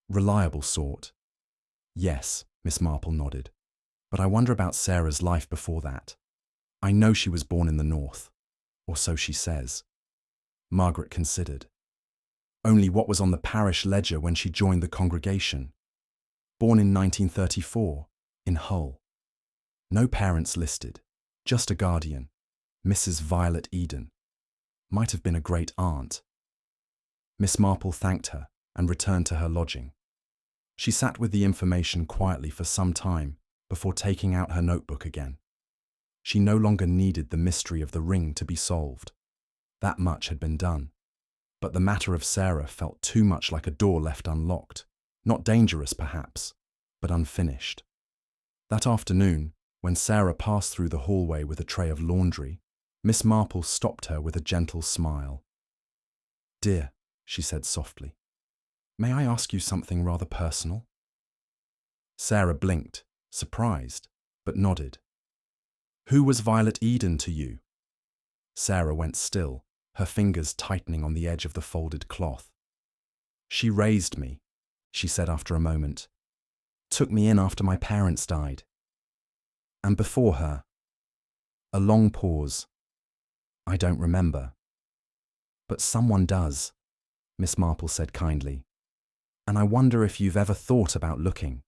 S1: Reliable sort." "Yes," Miss Marple nodded. "But I wonder about Sarah's life before that. I know she was born in the north, or so she says." Margaret considered. Only what was on the parish ledger when she joined the congregation. Born in 1934, in Hull. No parents listed, just a guardian, Mrs. Violet Eden. Might have been a great aunt. Miss Marple thanked her and returned to her lodging. She sat with the information quietly for some time before taking out her notebook again. She no longer needed the mystery of the ring to be solved. That much had been done. But the matter of Sarah felt too much like a door left unlocked. Not dangerous, perhaps, but unfinished. That afternoon, when Sarah passed through the hallway with a tray of laundry, Miss Marple stopped her with a gentle smile. "Dear," she said softly, "may I ask you something rather personal?" Sarah blinked, surprised, but nodded. "Who was Violet Eden to you?" Sarah went still, her fingers tightening on the edge of the folded cloth. "She raised me," she said after a moment. "Took me in after my parents died. And before her." A long pause. "I don't remember." "But someone does," Miss Marple said kindly. "And I wonder if you've ever thought about looking."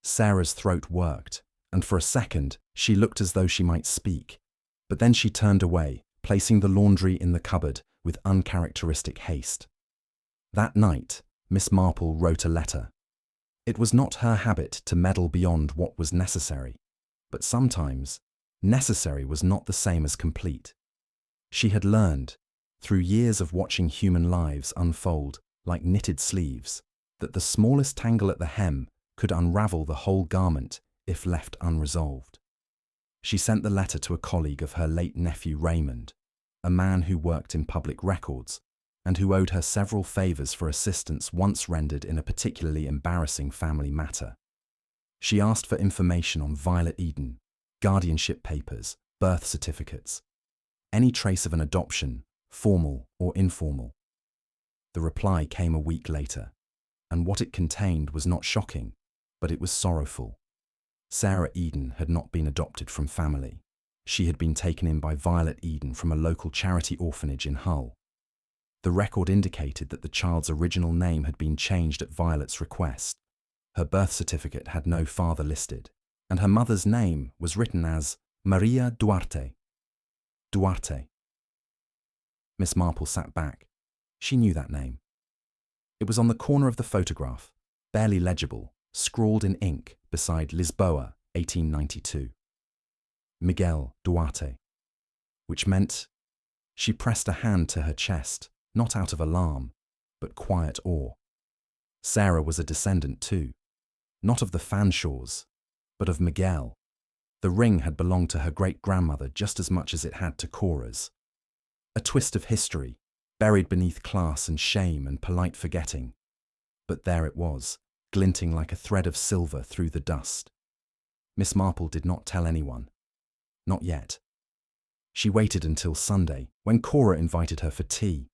S1: Sarah's throat worked, and for a second she looked as though she might speak, but then she turned away, placing the laundry in the cupboard with uncharacteristic haste. That night, Miss Marple wrote a letter. It was not her habit to meddle beyond what was necessary, but sometimes necessary was not the same as complete. She had learned, through years of watching human lives unfold like knitted sleeves, that the smallest tangle at the hem could unravel the whole garment if left unresolved. She sent the letter to a colleague of her late nephew Raymond, a man who worked in public records and who owed her several favours for assistance once rendered in a particularly embarrassing family matter. She asked for information on Violet Eden, guardianship papers, birth certificates, any trace of an adoption, formal or informal. The reply came a week later, and what it contained was not shocking, but it was sorrowful. Sarah Eden had not been adopted from family. She had been taken in by Violet Eden from a local charity orphanage in Hull. The record indicated that the child's original name had been changed at Violet's request. Her birth certificate had no father listed, and her mother's name was written as Maria Duarte. Duarte. Miss Marple sat back. She knew that name. It was on the corner of the photograph, barely legible, scrawled in ink beside Lisboa, 1892. Miguel Duarte. Which meant... She pressed a hand to her chest, not out of alarm, but quiet awe. Sarah was a descendant too, not of the Fanshaws, but of Miguel. The ring had belonged to her great-grandmother just as much as it had to Cora's. A twist of history, buried beneath class and shame and polite forgetting. But there it was, glinting like a thread of silver through the dust. Miss Marple did not tell anyone. Not yet. She waited until Sunday, when Cora invited her for tea.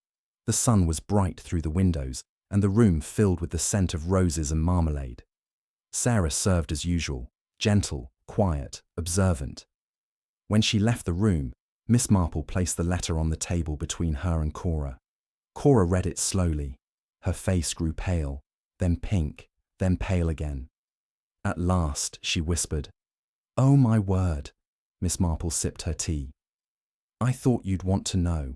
S1: The sun was bright through the windows, and the room filled with the scent of roses and marmalade. Sarah served as usual, gentle, quiet, observant. When she left the room, Miss Marple placed the letter on the table between her and Cora. Cora read it slowly. Her face grew pale, then pink, then pale again. At last, she whispered, "Oh my word." Miss Marple sipped her tea. "I thought you'd want to know."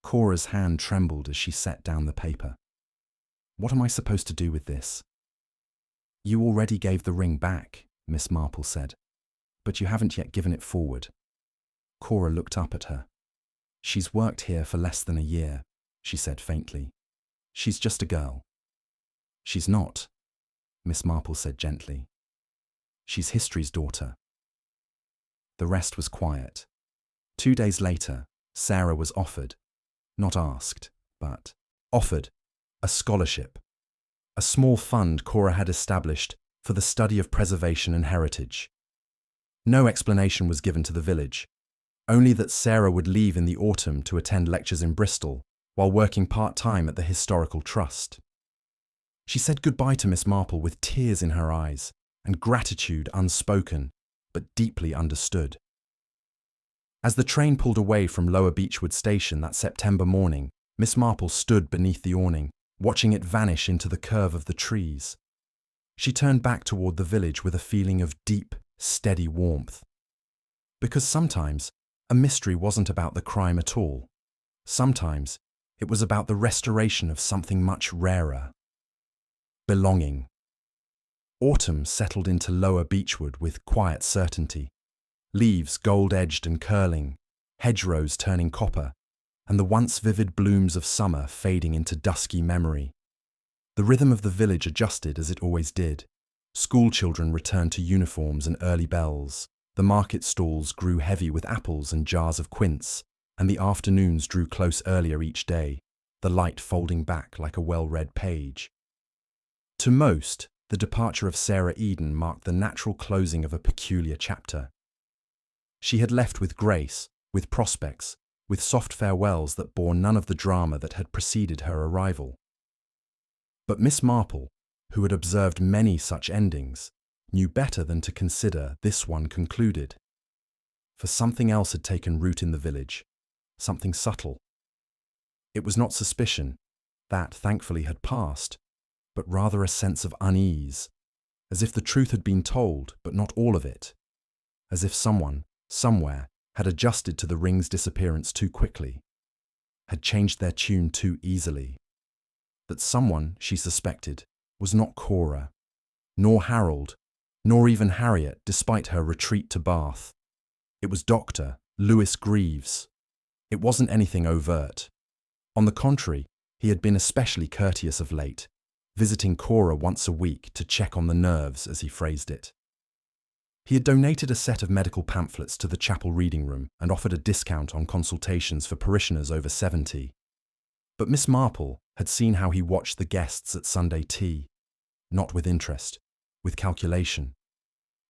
S1: Cora's hand trembled as she set down the paper. "What am I supposed to do with this?" "You already gave the ring back," Miss Marple said, "but you haven't yet given it forward." Cora looked up at her. "She's worked here for less than a year," she said faintly. "She's just a girl." "She's not," Miss Marple said gently. "She's history's daughter." The rest was quiet. 2 days later, Sarah was offered, not asked, but offered, a scholarship. A small fund Cora had established for the study of preservation and heritage. No explanation was given to the village, only that Sarah would leave in the autumn to attend lectures in Bristol while working part-time at the Historical Trust. She said goodbye to Miss Marple with tears in her eyes and gratitude unspoken but deeply understood. As the train pulled away from Lower Beechwood Station that September morning, Miss Marple stood beneath the awning, watching it vanish into the curve of the trees. She turned back toward the village with a feeling of deep, steady warmth. Because sometimes a mystery wasn't about the crime at all. Sometimes it was about the restoration of something much rarer. Belonging. Autumn settled into Lower Beechwood with quiet certainty. Leaves gold-edged and curling, hedgerows turning copper, and the once vivid blooms of summer fading into dusky memory. The rhythm of the village adjusted as it always did. School children returned to uniforms and early bells. The market stalls grew heavy with apples and jars of quince, and the afternoons drew close earlier each day, the light folding back like a well-read page. To most, the departure of Sarah Eden marked the natural closing of a peculiar chapter. She had left with grace, with prospects, with soft farewells that bore none of the drama that had preceded her arrival. But Miss Marple, who had observed many such endings, knew better than to consider this one concluded. For something else had taken root in the village, something subtle. It was not suspicion, that thankfully had passed, but rather a sense of unease, as if the truth had been told, but not all of it, as if someone, somewhere, had adjusted to the ring's disappearance too quickly, had changed their tune too easily. That someone, she suspected, was not Cora, nor Harold, nor even Harriet, despite her retreat to Bath. It was Dr. Lewis Greaves. It wasn't anything overt. On the contrary, he had been especially courteous of late, visiting Cora once a week to check on the nerves, as he phrased it. He had donated a set of medical pamphlets to the chapel reading room and offered a discount on consultations for parishioners over 70. But Miss Marple had seen how he watched the guests at Sunday tea, not with interest, with calculation.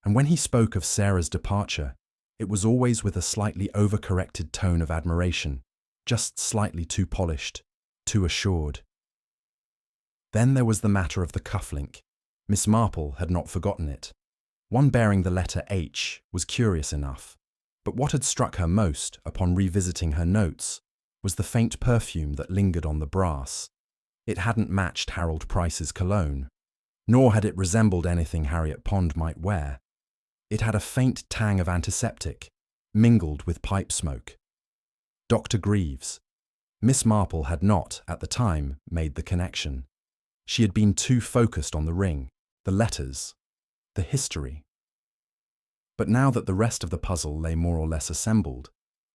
S1: And when he spoke of Sarah's departure, it was always with a slightly overcorrected tone of admiration, just slightly too polished, too assured. Then there was the matter of the cufflink. Miss Marple had not forgotten it. One bearing the letter H was curious enough, but what had struck her most, upon revisiting her notes, was the faint perfume that lingered on the brass. It hadn't matched Harold Price's cologne, nor had it resembled anything Harriet Pond might wear. It had a faint tang of antiseptic, mingled with pipe smoke. Dr. Greaves. Miss Marple had not, at the time, made the connection. She had been too focused on the ring, the letters, the history. But now that the rest of the puzzle lay more or less assembled,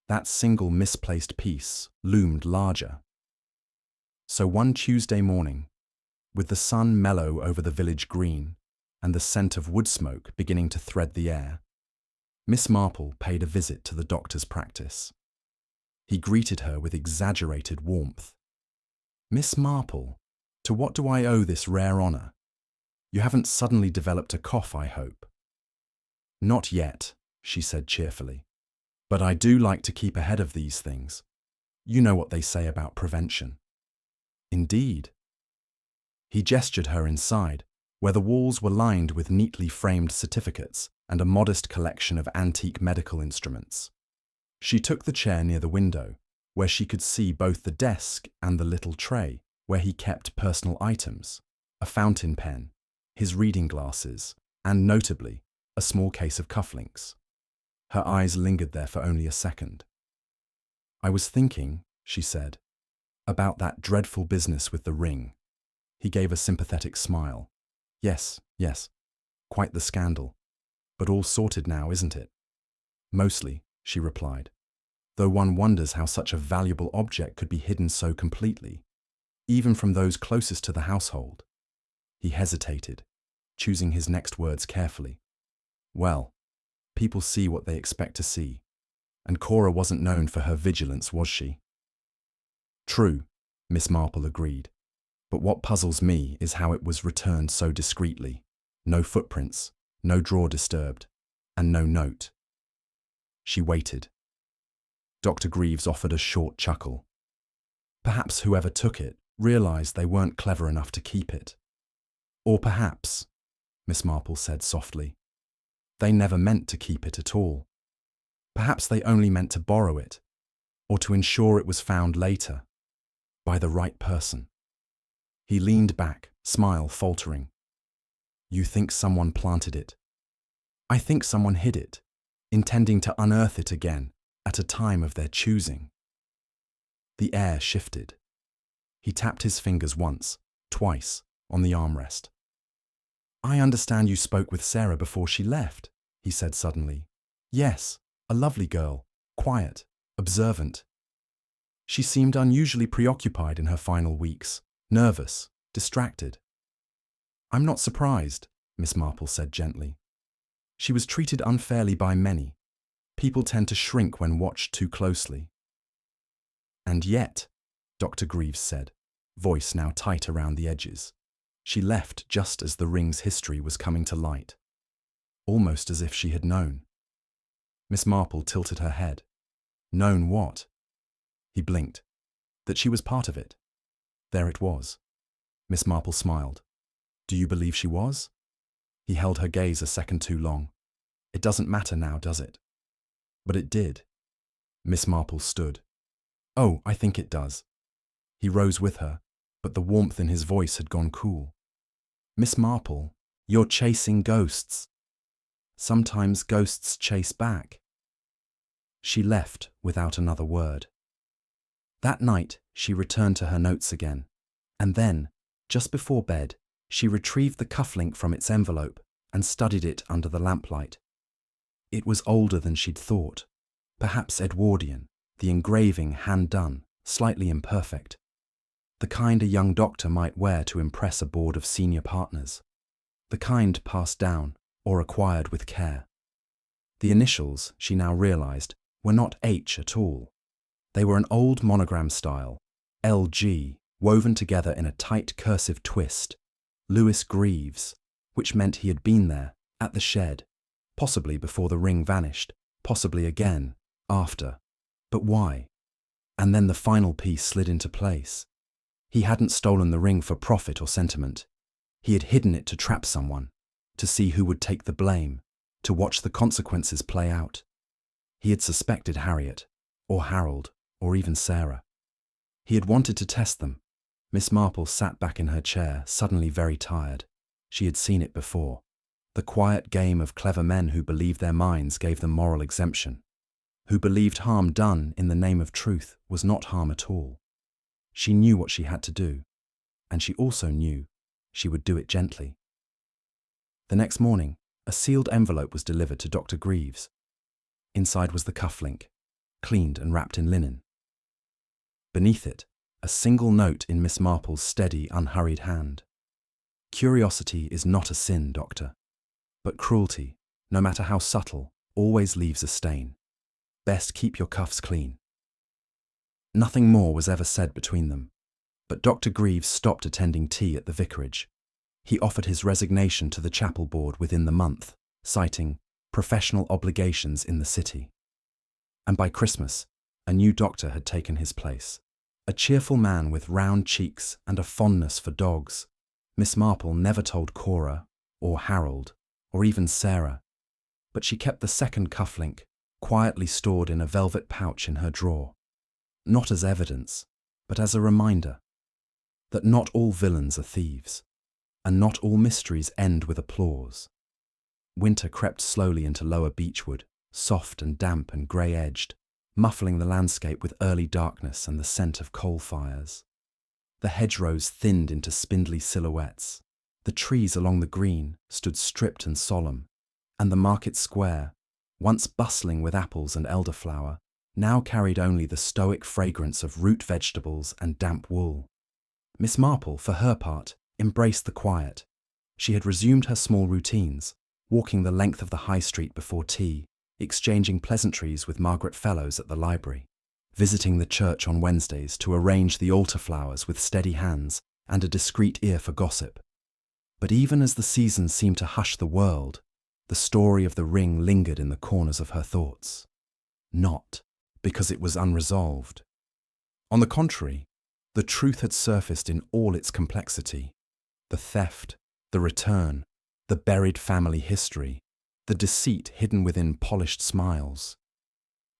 S1: that single misplaced piece loomed larger. So one Tuesday morning, with the sun mellow over the village green and the scent of wood smoke beginning to thread the air, Miss Marple paid a visit to the doctor's practice. He greeted her with exaggerated warmth. "Miss Marple, to what do I owe this rare honour? You haven't suddenly developed a cough, I hope." "Not yet," she said cheerfully. "But I do like to keep ahead of these things. You know what they say about prevention." "Indeed." He gestured her inside, where the walls were lined with neatly framed certificates and a modest collection of antique medical instruments. She took the chair near the window, where she could see both the desk and the little tray where he kept personal items, a fountain pen, his reading glasses, and, notably, a small case of cufflinks. Her eyes lingered there for only a second. "I was thinking," she said, "about that dreadful business with the ring." He gave a sympathetic smile. Yes, quite the scandal. But all sorted now, isn't it?" "Mostly," she replied, "though one wonders how such a valuable object could be hidden so completely, even from those closest to the household." He hesitated, choosing his next words carefully. "Well, people see what they expect to see, and Cora wasn't known for her vigilance, was she?" "True," Miss Marple agreed, "but what puzzles me is how it was returned so discreetly. No footprints, no drawer disturbed, and no note." She waited. Dr. Greaves offered a short chuckle. Perhaps whoever took it realized they weren't clever enough to keep it. Or perhaps, Miss Marple said softly, they never meant to keep it at all. Perhaps they only meant to borrow it, or to ensure it was found later, by the right person. He leaned back, smile faltering. "You think someone planted it? I think someone hid it, intending to unearth it again at a time of their choosing." The air shifted. He tapped his fingers once, twice, on the armrest. "I understand you spoke with Sarah before she left," he said suddenly. "Yes, a lovely girl, quiet, observant. She seemed unusually preoccupied in her final weeks, nervous, distracted." "I'm not surprised," Miss Marple said gently. She was treated unfairly by many. People tend to shrink when watched too closely. And yet, Dr. Greaves said, voice now tight around the edges, she left just as the ring's history was coming to light. Almost as if she had known. Miss Marple tilted her head. Known what? He blinked. That she was part of it. There it was. Miss Marple smiled. Do you believe she was? He held her gaze a second too long. It doesn't matter now, does it? But it did. Miss Marple stood. Oh, I think it does. He rose with her, but the warmth in his voice had gone cool. Miss Marple, you're chasing ghosts. Sometimes ghosts chase back. She left without another word. That night, she returned to her notes again, and then, just before bed, she retrieved the cufflink from its envelope and studied it under the lamplight. It was older than she'd thought, perhaps Edwardian, the engraving hand-done, slightly imperfect. The kind a young doctor might wear to impress a board of senior partners. The kind passed down or acquired with care. The initials, she now realized, were not H at all. They were an old monogram style, LG, woven together in a tight cursive twist, Louis Greaves, which meant he had been there, at the shed, possibly before the ring vanished, possibly again, after. But why? And then the final piece slid into place. He hadn't stolen the ring for profit or sentiment. He had hidden it to trap someone, to see who would take the blame, to watch the consequences play out. He had suspected Harriet, or Harold, or even Sarah. He had wanted to test them. Miss Marple sat back in her chair, suddenly very tired. She had seen it before. The quiet game of clever men who believed their minds gave them moral exemption, who believed harm done in the name of truth was not harm at all. She knew what she had to do, and she also knew she would do it gently. The next morning, a sealed envelope was delivered to Dr. Greaves. Inside was the cufflink, cleaned and wrapped in linen. Beneath it, a single note in Miss Marple's steady, unhurried hand. Curiosity is not a sin, Doctor, but cruelty, no matter how subtle, always leaves a stain. Best keep your cuffs clean. Nothing more was ever said between them, but Dr. Greaves stopped attending tea at the vicarage. He offered his resignation to the chapel board within the month, citing professional obligations in the city. And by Christmas, a new doctor had taken his place. A cheerful man with round cheeks and a fondness for dogs. Miss Marple never told Cora, or Harold, or even Sarah, but she kept the second cufflink quietly stored in a velvet pouch in her drawer, not as evidence, but as a reminder that not all villains are thieves, and not all mysteries end with applause. Winter crept slowly into lower Beechwood, soft and damp and grey-edged, muffling the landscape with early darkness and the scent of coal fires. The hedgerows thinned into spindly silhouettes. The trees along the green stood stripped and solemn, and the market square, once bustling with apples and elderflower, now carried only the stoic fragrance of root vegetables and damp wool. Miss Marple, for her part, embraced the quiet. She had resumed her small routines, walking the length of the high street before tea, exchanging pleasantries with Margaret Fellows at the library, visiting the church on Wednesdays to arrange the altar flowers with steady hands and a discreet ear for gossip. But even as the seasons seemed to hush the world, the story of the ring lingered in the corners of her thoughts. Not because it was unresolved. On the contrary, the truth had surfaced in all its complexity. The theft, the return, the buried family history, the deceit hidden within polished smiles.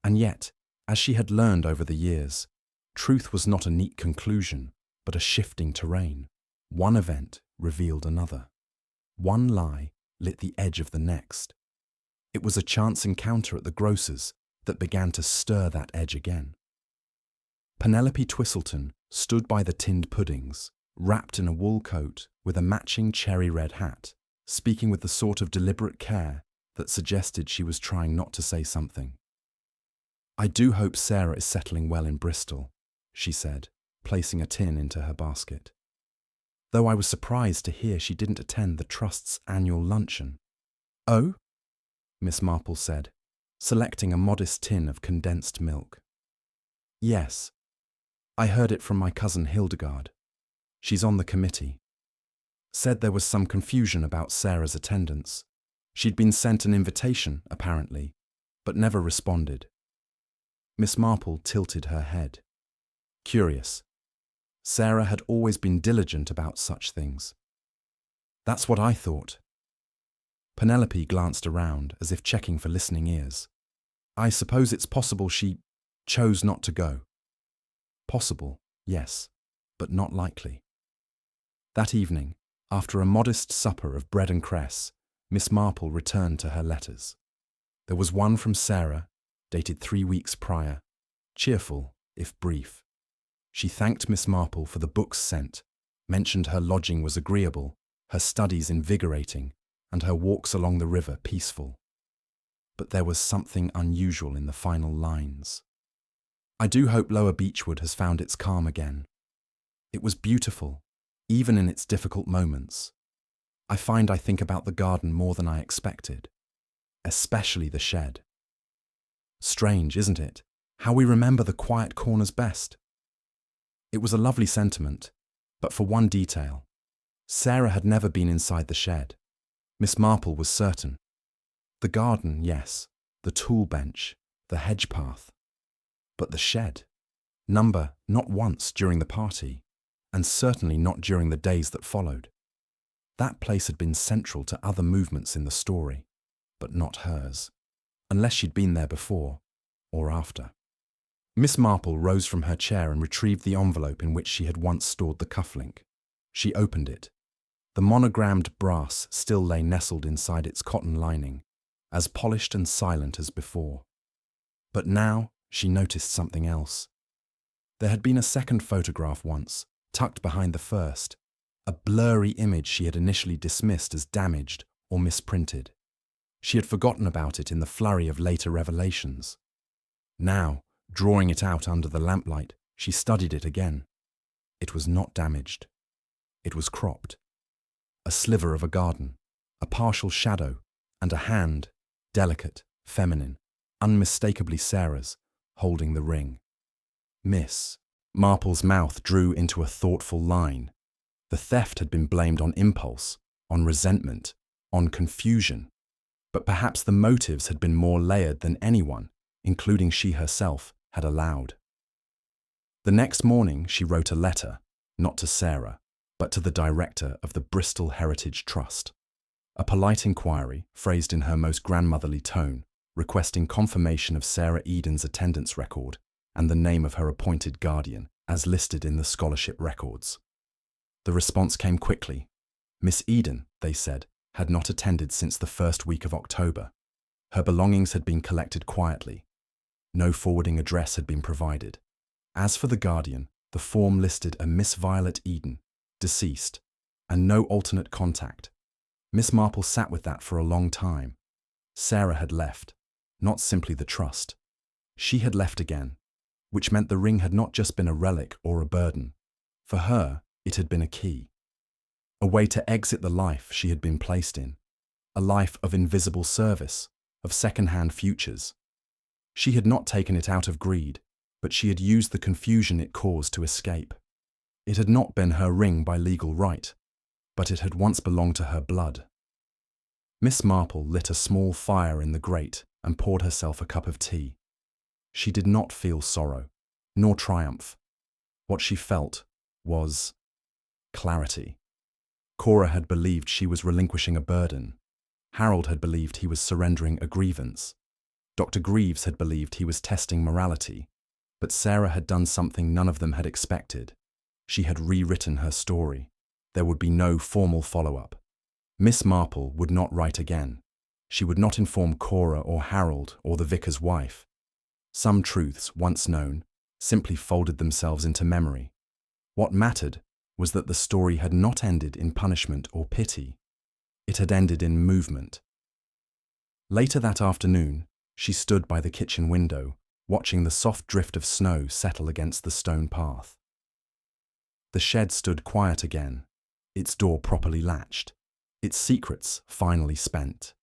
S1: And yet, as she had learned over the years, truth was not a neat conclusion, but a shifting terrain. One event revealed another. One lie lit the edge of the next. It was a chance encounter at the grocer's that began to stir that edge again. Penelope Twistleton stood by the tinned puddings, wrapped in a wool coat with a matching cherry-red hat, speaking with the sort of deliberate care that suggested she was trying not to say something. "I do hope Sarah is settling well in Bristol," she said, placing a tin into her basket. "Though I was surprised to hear she didn't attend the Trust's annual luncheon." "Oh?" Miss Marple said, selecting a modest tin of condensed milk. Yes. I heard it from my cousin Hildegard. She's on the committee. Said there was some confusion about Sarah's attendance. She'd been sent an invitation, apparently, but never responded. Miss Marple tilted her head. Curious. Sarah had always been diligent about such things. That's what I thought. Penelope glanced around as if checking for listening ears. I suppose it's possible she chose not to go. Possible, yes, but not likely. That evening, after a modest supper of bread and cress, Miss Marple returned to her letters. There was one from Sarah, dated 3 weeks prior, cheerful, if brief. She thanked Miss Marple for the books sent, mentioned her lodging was agreeable, her studies invigorating, and her walks along the river peaceful. But there was something unusual in the final lines. I do hope Lower Beechwood has found its calm again. It was beautiful, even in its difficult moments. I find I think about the garden more than I expected, especially the shed. Strange, isn't it, how we remember the quiet corners best? It was a lovely sentiment, but for one detail. Sarah had never been inside the shed. Miss Marple was certain. The garden, yes, the tool bench, the hedge path. But the shed? Not once during the party, and certainly not during the days that followed. That place had been central to other movements in the story, but not hers, unless she'd been there before or after. Miss Marple rose from her chair and retrieved the envelope in which she had once stored the cufflink. She opened it. The monogrammed brass still lay nestled inside its cotton lining, as polished and silent as before. But now she noticed something else. There had been a second photograph once, tucked behind the first, a blurry image she had initially dismissed as damaged or misprinted. She had forgotten about it in the flurry of later revelations. Now, drawing it out under the lamplight, she studied it again. It was not damaged. It was cropped. A sliver of a garden, a partial shadow, and a hand, delicate, feminine, unmistakably Sarah's, holding the ring. Miss Marple's mouth drew into a thoughtful line. The theft had been blamed on impulse, on resentment, on confusion. But perhaps the motives had been more layered than anyone, including she herself, had allowed. The next morning she wrote a letter, not to Sarah, but to the director of the Bristol Heritage Trust. A polite inquiry, phrased in her most grandmotherly tone, requesting confirmation of Sarah Eden's attendance record and the name of her appointed guardian, as listed in the scholarship records. The response came quickly. Miss Eden, they said, had not attended since the first week of October. Her belongings had been collected quietly. No forwarding address had been provided. As for the guardian, the form listed a Miss Violet Eden, deceased, and no alternate contact. Miss Marple sat with that for a long time. Sarah had left, not simply the trust. She had left again, which meant the ring had not just been a relic or a burden. For her, it had been a key. A way to exit the life she had been placed in. A life of invisible service, of second-hand futures. She had not taken it out of greed, but she had used the confusion it caused to escape. It had not been her ring by legal right, but it had once belonged to her blood. Miss Marple lit a small fire in the grate and poured herself a cup of tea. She did not feel sorrow, nor triumph. What she felt was clarity. Cora had believed she was relinquishing a burden. Harold had believed he was surrendering a grievance. Dr. Greaves had believed he was testing morality. But Sarah had done something none of them had expected. She had rewritten her story. There would be no formal follow-up. Miss Marple would not write again. She would not inform Cora or Harold or the vicar's wife. Some truths, once known, simply folded themselves into memory. What mattered was that the story had not ended in punishment or pity. It had ended in movement. Later that afternoon, she stood by the kitchen window, watching the soft drift of snow settle against the stone path. The shed stood quiet again, its door properly latched, its secrets finally spent.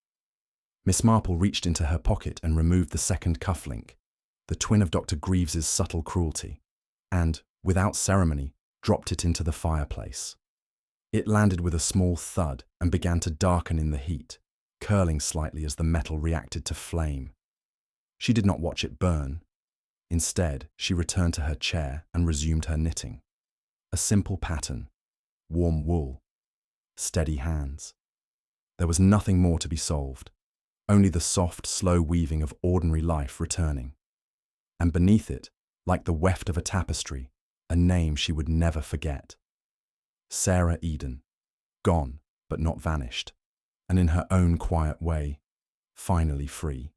S1: Miss Marple reached into her pocket and removed the second cufflink, the twin of Dr. Greaves's subtle cruelty, and, without ceremony, dropped it into the fireplace. It landed with a small thud and began to darken in the heat, curling slightly as the metal reacted to flame. She did not watch it burn. Instead, she returned to her chair and resumed her knitting. A simple pattern, warm wool, steady hands. There was nothing more to be solved, only the soft, slow weaving of ordinary life returning. And beneath it, like the weft of a tapestry, a name she would never forget. Sarah Eden, gone but not vanished, and in her own quiet way, finally free.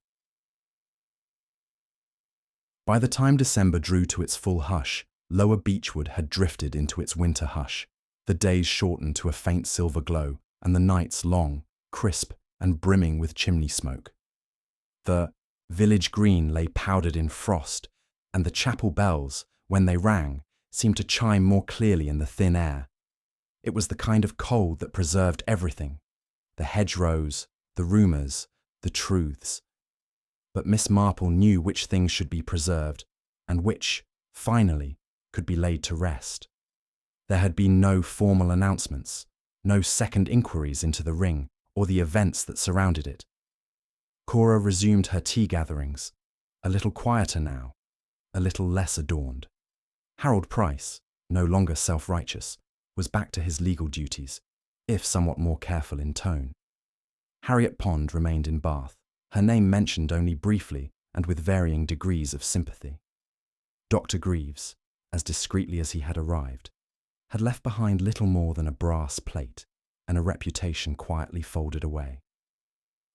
S1: By the time December drew to its full hush, Lower Beechwood had drifted into its winter hush. The days shortened to a faint silver glow, and the nights long, crisp, and brimming with chimney smoke. The village green lay powdered in frost, and the chapel bells, when they rang, seemed to chime more clearly in the thin air. It was the kind of cold that preserved everything, the hedgerows, the rumours, the truths. But Miss Marple knew which things should be preserved, and which, finally, could be laid to rest. There had been no formal announcements, no second inquiries into the ring or the events that surrounded it. Cora resumed her tea gatherings, a little quieter now, a little less adorned. Harold Price, no longer self-righteous, was back to his legal duties, if somewhat more careful in tone. Harriet Pond remained in Bath, her name mentioned only briefly and with varying degrees of sympathy. Dr. Greaves, as discreetly as he had arrived, had left behind little more than a brass plate and a reputation quietly folded away.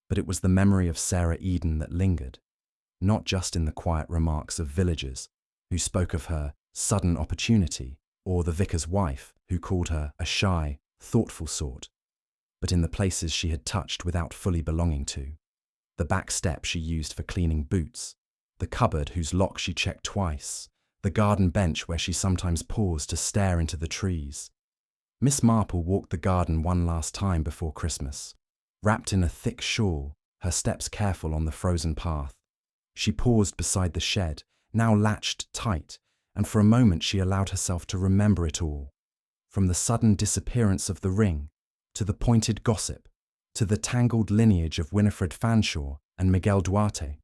S1: But it was the memory of Sarah Eden that lingered, not just in the quiet remarks of villagers who spoke of her sudden opportunity, or the vicar's wife who called her a shy, thoughtful sort, but in the places she had touched without fully belonging to. The back step she used for cleaning boots, the cupboard whose lock she checked twice, the garden bench where she sometimes paused to stare into the trees. Miss Marple walked the garden one last time before Christmas. Wrapped in a thick shawl, her steps careful on the frozen path. She paused beside the shed, now latched tight, and for a moment she allowed herself to remember it all. From the sudden disappearance of the ring, to the pointed gossip, to the tangled lineage of Winifred Fanshawe and Miguel Duarte,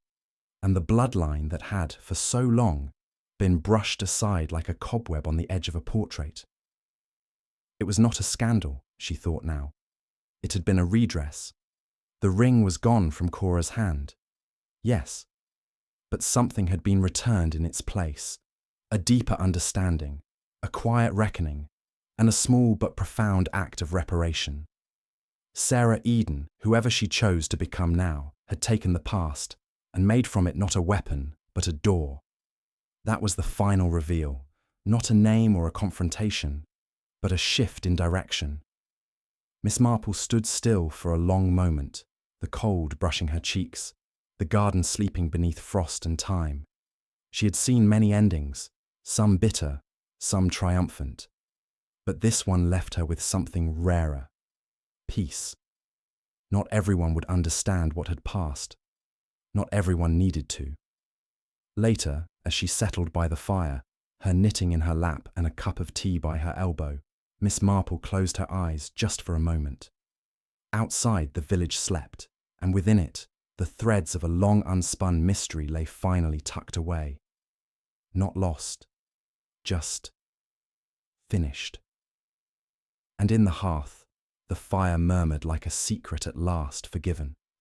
S1: and the bloodline that had, for so long, been brushed aside like a cobweb on the edge of a portrait. It was not a scandal, she thought now. It had been a redress. The ring was gone from Cora's hand. Yes, but something had been returned in its place, a deeper understanding, a quiet reckoning, and a small but profound act of reparation. Sarah Eden, whoever she chose to become now, had taken the past and made from it not a weapon, but a door. That was the final reveal, not a name or a confrontation, but a shift in direction. Miss Marple stood still for a long moment, the cold brushing her cheeks, the garden sleeping beneath frost and time. She had seen many endings, some bitter, some triumphant. But this one left her with something rarer: peace. Not everyone would understand what had passed. Not everyone needed to. Later, as she settled by the fire, her knitting in her lap and a cup of tea by her elbow, Miss Marple closed her eyes just for a moment. Outside, the village slept, and within it, the threads of a long unspun mystery lay finally tucked away. Not lost, just finished. And in the hearth, the fire murmured like a secret at last forgiven.